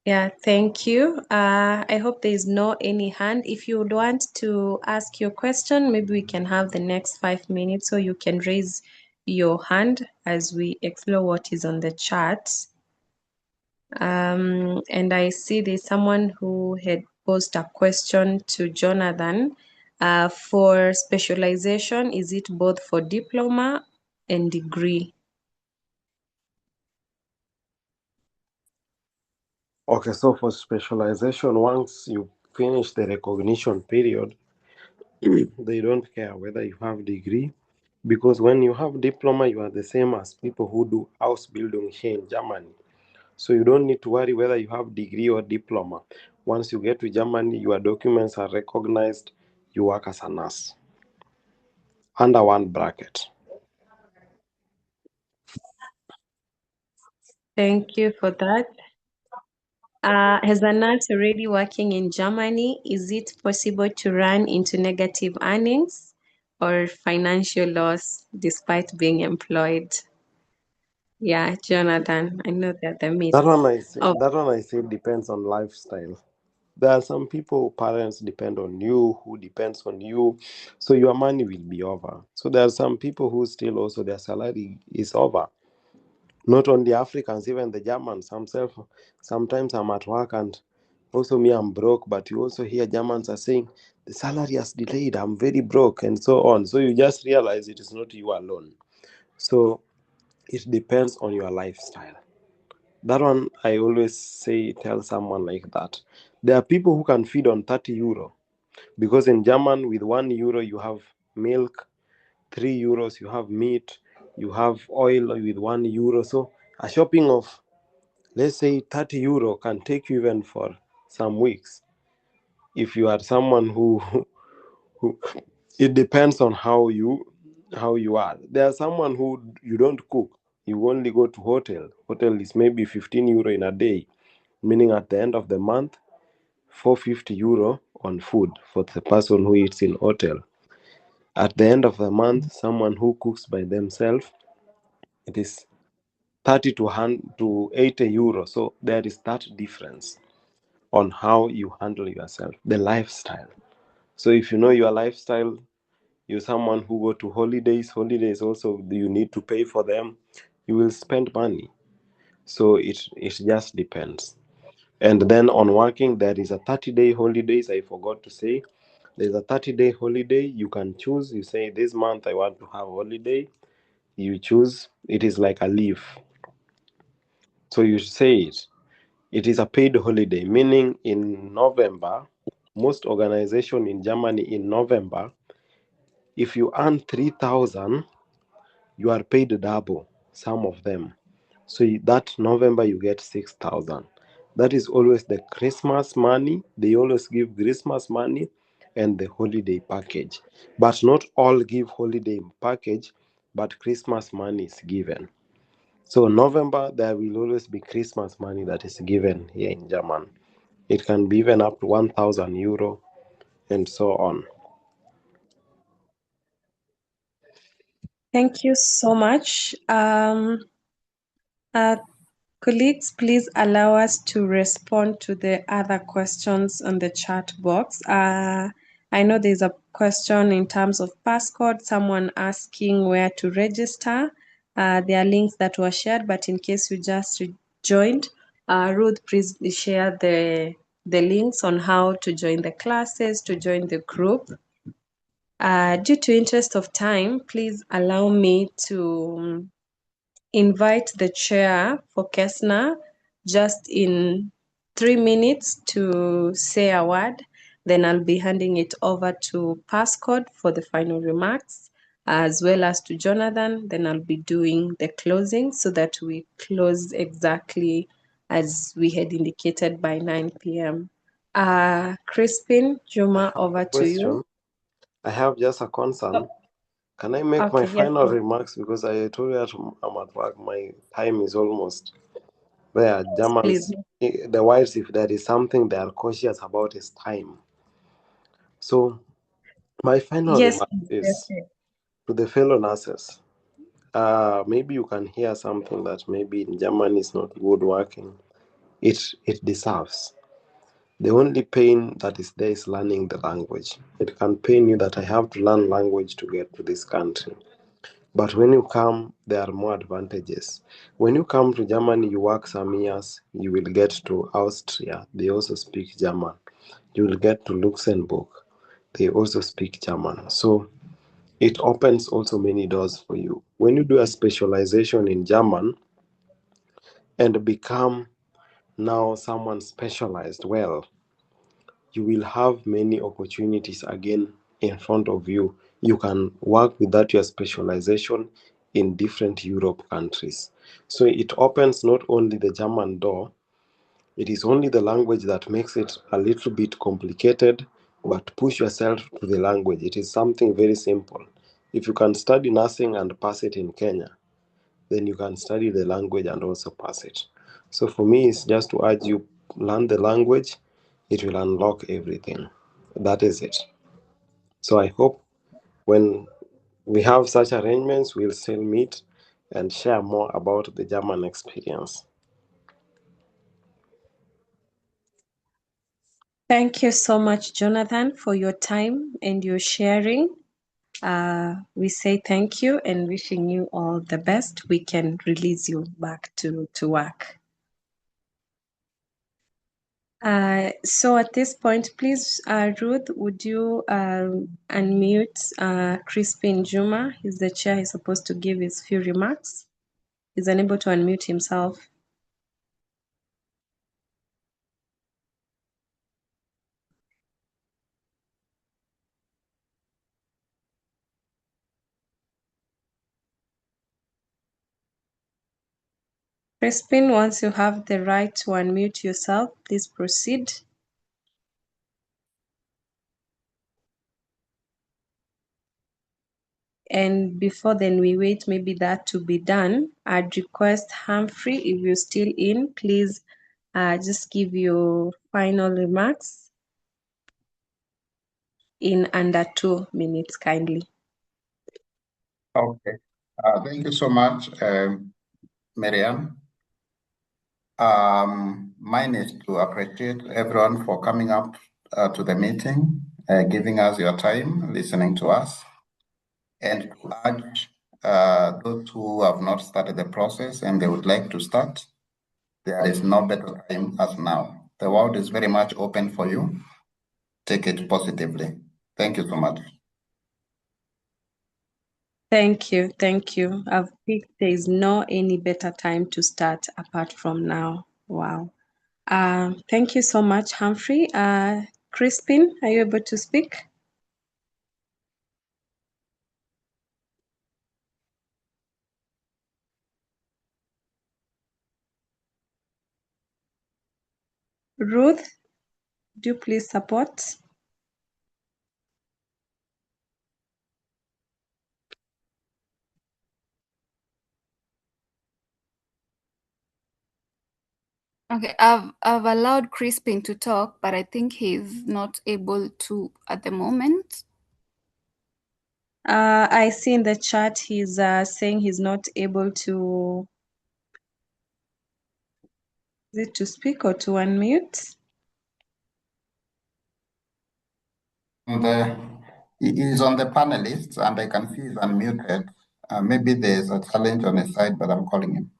Yeah, thank you. I hope there is no any hand. If you would want to ask your question, maybe we can have the next 5 minutes so you can raise your hand as we explore what is on the chat. And I see there's someone who had posed a question to Jonathan. For specialization, is it both for diploma and degree?
Okay, so for specialization, once you finish the recognition period, they don't care whether you have degree, because when you have diploma, you are the same as people who do house building here in Germany. So you don't need to worry whether you have degree or diploma. Once you get to Germany, your documents are recognized, you work as a nurse under one bracket.
Thank you for that. As a nurse already working in Germany, is it possible to run into negative earnings or financial loss despite being employed? Yeah, Jonathan, I know that the myth.
That one I say,
Oh,
depends on lifestyle. There are some people, parents depend on you, who depends on you, so your money will be over. So there are some people who still also their salary is over. Not only Africans, even the Germans themselves. Sometimes I'm at work and also me, I'm broke, but you also hear Germans are saying the salary has delayed, I'm very broke, and so on. So you just realize it is not you alone. So it depends on your lifestyle. That one I always say, tell someone like that. There are people who can feed on 30 euro, because in German with 1 euro you have milk, 3 euros you have meat, you have oil with 1 euro. So a shopping of, let's say, 30 euro can take you even for some weeks. If you are someone who it depends on how you are. There are someone who you don't cook, you only go to hotel is maybe 15 euro in a day, meaning at the end of the month 450 euro on food for the person who eats in hotel. At the end of the month, someone who cooks by themselves, it is 30 to 80 euro. So there is that difference on how you handle yourself, the lifestyle. So if you know your lifestyle, you're someone who go to holidays also you need to pay for them, you will spend money. So it just depends. And then on working, there is a 30-day holidays. I forgot to say, there's a 30-day holiday. You can choose. You say, this month I want to have holiday. You choose. It is like a leave. So you say it. It is a paid holiday, meaning in November, most organization in Germany in November, if you earn 3,000, you are paid double, some of them. So that November you get 6,000. That is always the Christmas money. They always give Christmas money and the holiday package. But not all give holiday package, but Christmas money is given. So November, there will always be Christmas money that is given here in Germany. It can be even up to 1,000 euro and so on.
thank you so much. Colleagues, please allow us to respond to the other questions on the chat box. I know there's a question in terms of passcode, someone asking where to register. There are links that were shared, but in case you just joined, Ruth, please share the the links on how to join the classes, to join the group. Due to interest of time, please allow me to invite the chair for Kesnnur just in 3 minutes to say a word. Then I'll be handing it over to Passcode for the final remarks, as well as to Jonathan. Then I'll be doing the closing so that we close exactly as we had indicated by 9 p.m. Crispin, Juma, over to you.
Question. I have just a concern. Can I make
Okay,
my final
yes.
remarks? Because I told you that I'm at work. My time is almost there. Germans,
Please.
the whites, if there is something they are cautious about, is time. So my final
Yes,
remark is
yes.
to the fellow nurses. Maybe you can hear something that maybe in Germany is not good working. It deserves. The only pain that is there is learning the language. It can pain you that I have to learn language to get to this country. But when you come, there are more advantages. When you come to Germany, you work some years, you will get to Austria. They also speak German. You will get to Luxembourg. They also speak German. So it opens also many doors for you. When you do a specialization in German and become now someone specialized well, you will have many opportunities again in front of you. You can work with that your specialization in different Europe countries. So it opens not only the German door, it is only the language that makes it a little bit complicated, but push yourself to the language. It is something very simple. If you can study nursing and pass it in Kenya, then you can study the language and also pass it. So for me, it's just to urge you, learn the language, it will unlock everything. That is it. So I hope when we have such arrangements, we'll still meet and share more about the German experience.
Thank you so much, Jonathan, for your time and your sharing. We say thank you and wishing you all the best. We can release you back to work. So at this point, please, Ruth, would you unmute Crispin Juma? He's the chair. He's supposed to give his few remarks. He's unable to unmute himself. Crispin, once you have the right to unmute yourself, please proceed. And before then we wait maybe that to be done, I'd request Humphrey, if you're still in, please just give your final remarks in under 2 minutes, kindly.
Okay. Thank you so much, Miriam. Mine is to appreciate everyone for coming up to the meeting, giving us your time, listening to us, and to urge those who have not started the process and they would like to start, there is no better time as now. The world is very much open for you. Take it positively. Thank you so much.
Thank you. Thank you. I've picked there is no any better time to start apart from now. Wow. Thank you so much, Humphrey. Crispin, are you able to speak? Ruth, do you please support?
Okay, I've allowed Crispin to talk, but I think he's not able to at the moment.
I see in the chat he's saying he's not able to. Is it to speak or to unmute?
He is on the panelists and I can see he's unmuted. Maybe there's a challenge on his side, but I'm calling him.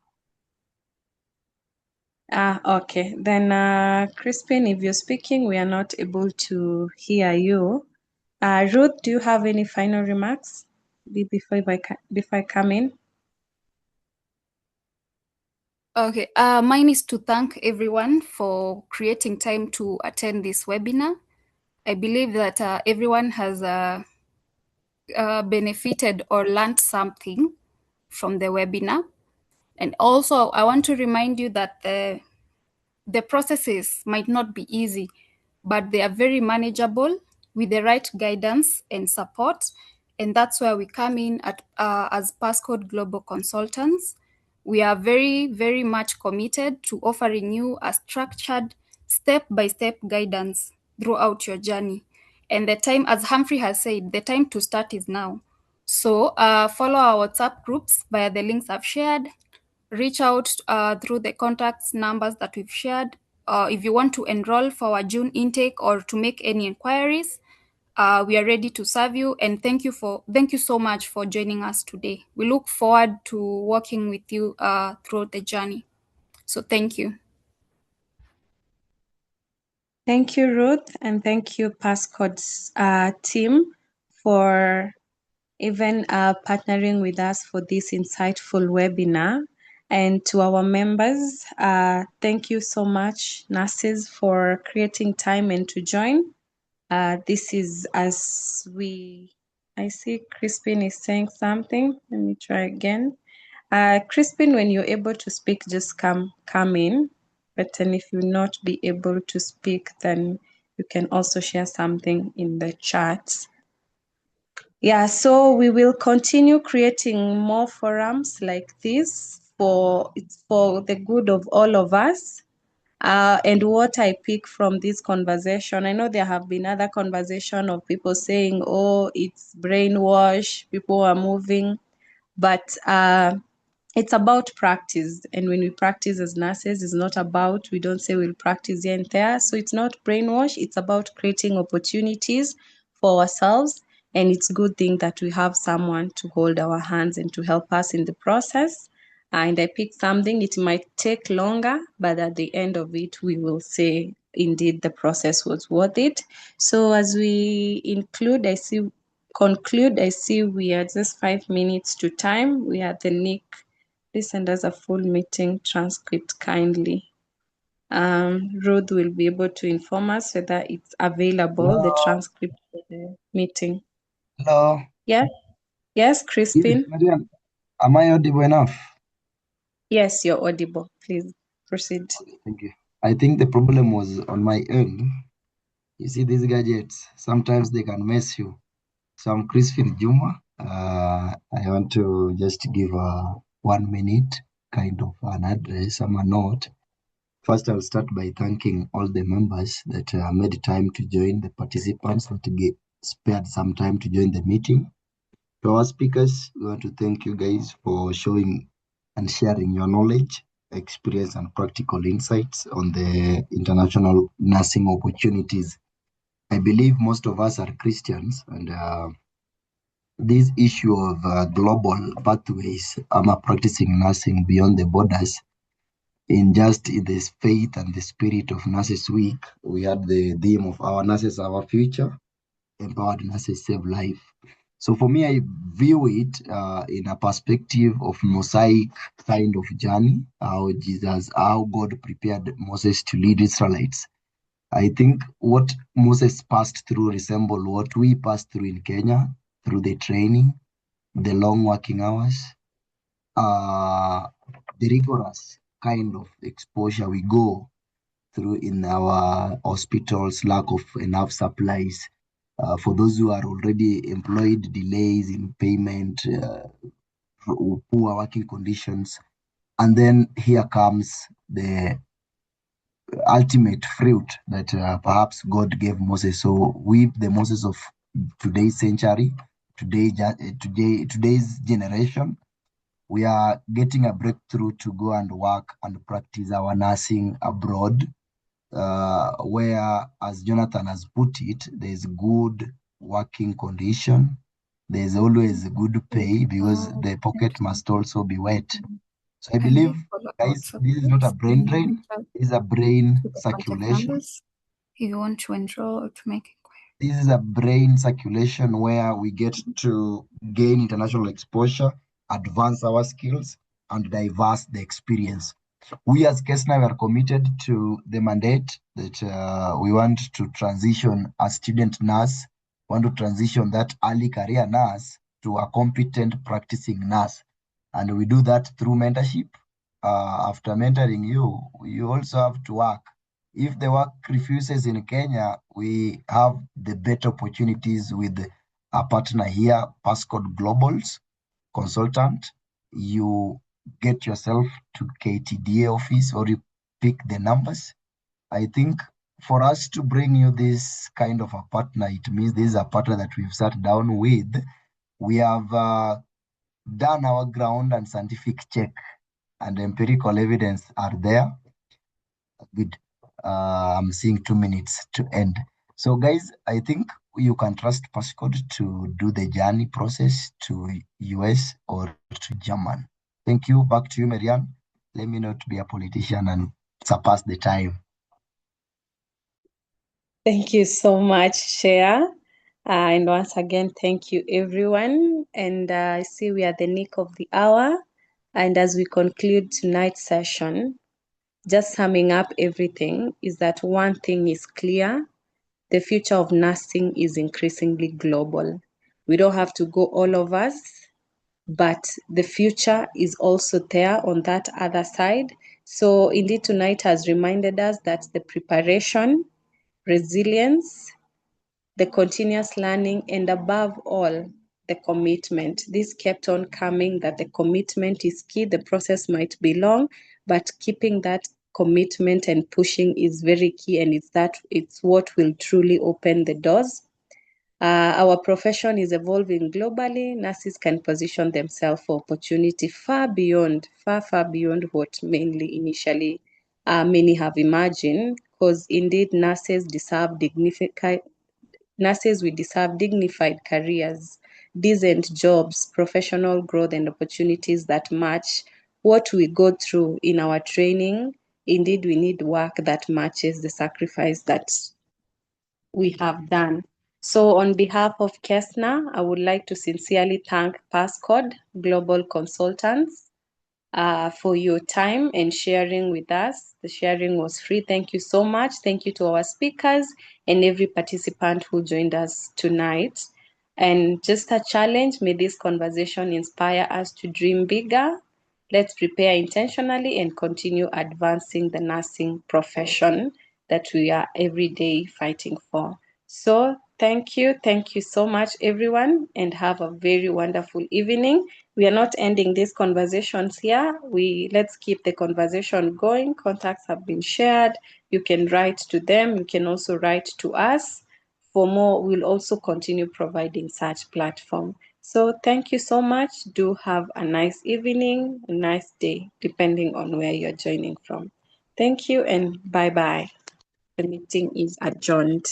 Okay. Then, Crispin, if you're speaking, we are not able to hear you. Ruth, do you have any final remarks before I come in?
Okay, mine is to thank everyone for creating time to attend this webinar. I believe that everyone has benefited or learned something from the webinar. And also, I want to remind you that the processes might not be easy, but they are very manageable with the right guidance and support. And that's where we come in at as Passcode Global Consultants. We are very, very much committed to offering you a structured step-by-step guidance throughout your journey. And the time, as Humphrey has said, the time to start is now. So follow our WhatsApp groups via the links I've shared. Reach out through the contacts numbers that we've shared. If you want to enroll for our June intake or to make any inquiries, we are ready to serve you. And thank you so much for joining us today. We look forward to working with you throughout the journey. So thank you.
Thank you, Ruth, and thank you, Passcode's team, for even partnering with us for this insightful webinar. And to our members, thank you so much, nurses, for creating time and to join. This is I see Crispin is saying something. Let me try again. Crispin, when you're able to speak, just come in. But then if you not be able to speak, then you can also share something in the chat. Yeah, so we will continue creating more forums like this it's for the good of all of us. And what I pick from this conversation, I know there have been other conversation of people saying, oh, it's brainwash, people are moving, but it's about practice. And when we practice as nurses, it's not about, we don't say we'll practice here and there. So it's not brainwash. It's about creating opportunities for ourselves. And it's a good thing that we have someone to hold our hands and to help us in the process. And I picked something, it might take longer, but at the end of it, we will say, indeed, the process was worth it. So as we conclude, I see we are just 5 minutes to time. We are the Nick. Please send us a full meeting transcript kindly. Ruth will be able to inform us whether it's available, the transcript for the meeting.
Hello.
Yes,
Yes,
Crispin.
Mariam. Am I audible enough?
Yes, you're audible. Please proceed.
Okay, thank you. I think the problem was on my end. You see, these gadgets, sometimes they can mess you. So I'm Crispin Juma. I want to just give a 1 minute kind of an address, a note. First, I'll start by thanking all the members that made time to join, the participants that spared some time to join the meeting. To our speakers, we want to thank you guys for showing and sharing your knowledge, experience, and practical insights on the international nursing opportunities. I believe most of us are Christians, and this issue of global pathways, practicing nursing beyond the borders, in this faith and the spirit of Nurses Week, we had the theme of our nurses, our future, empowered nurses save life. So for me, I view it in a perspective of mosaic kind of journey, how God prepared Moses to lead Israelites. I think what Moses passed through resemble what we passed through in Kenya, through the training, the long working hours, the rigorous kind of exposure we go through in our hospitals, lack of enough supplies. For those who are already employed, delays in payment, poor working conditions. And then here comes the ultimate fruit that perhaps God gave Moses. So we, the Moses of today's century, today's generation, we are getting a breakthrough to go and work and practice our nursing abroad, where, as Jonathan has put it, there's good working condition. There's always good pay because the pocket must also be wet. So I believe,
Follow
guys,
out
this is not a
subjects
brain drain. This is a brain
to the contact
circulation.
numbers if you want to enroll or to make inquiry.
This is a brain circulation where we get to gain international exposure, advance our skills, and diverse the experience. We as Kesnnur are committed to the mandate that we want to transition a student nurse, want to transition that early career nurse to a competent practicing nurse. And we do that through mentorship. After mentoring you, you also have to work. If the work refuses in Kenya, we have the better opportunities with a partner here, Passcode Global's consultant. You get yourself to KTDA office or you pick the numbers. I think for us to bring you this kind of a partner, it means this is a partner that we've sat down with. We have done our ground and scientific check, and empirical evidence are there. Good. I'm seeing 2 minutes to end. So guys, I think you can trust Passcode to do the journey process to US or to German. Thank you. Back to you, Marianne. Let me not be a politician and surpass the time.
Thank you so much, Shea. And once again, thank you, everyone. And I see we are at the nick of the hour. And as we conclude tonight's session, just summing up everything is that one thing is clear. The future of nursing is increasingly global. We don't have to go all of us, but the future is also there on that other side. So indeed, tonight has reminded us that the preparation, resilience, the continuous learning, and above all, the commitment. This kept on coming, that the commitment is key. The process might be long, but keeping that commitment and pushing is very key, and it's what will truly open the doors. Our profession is evolving globally. Nurses can position themselves for opportunity far beyond what mainly initially many have imagined, because indeed nurses will deserve dignified careers, decent jobs, professional growth, and opportunities that match what we go through in our training. Indeed, we need work that matches the sacrifice that we have done. So on behalf of Kesnnur, I would like to sincerely thank Passcode Global Consultants for your time and sharing with us. The sharing was free. Thank you so much. Thank you to our speakers and every participant who joined us tonight. And just a challenge, may this conversation inspire us to dream bigger. Let's prepare intentionally and continue advancing the nursing profession that we are every day fighting for. So thank you so much, everyone, and have a very wonderful evening. We are not ending these conversations here. Let's keep the conversation going. Contacts have been shared. You can write to them. You can also write to us. For more, we'll also continue providing such platform. So thank you so much. Do have a nice evening, a nice day, depending on where you're joining from. Thank you and bye-bye. The meeting is adjourned.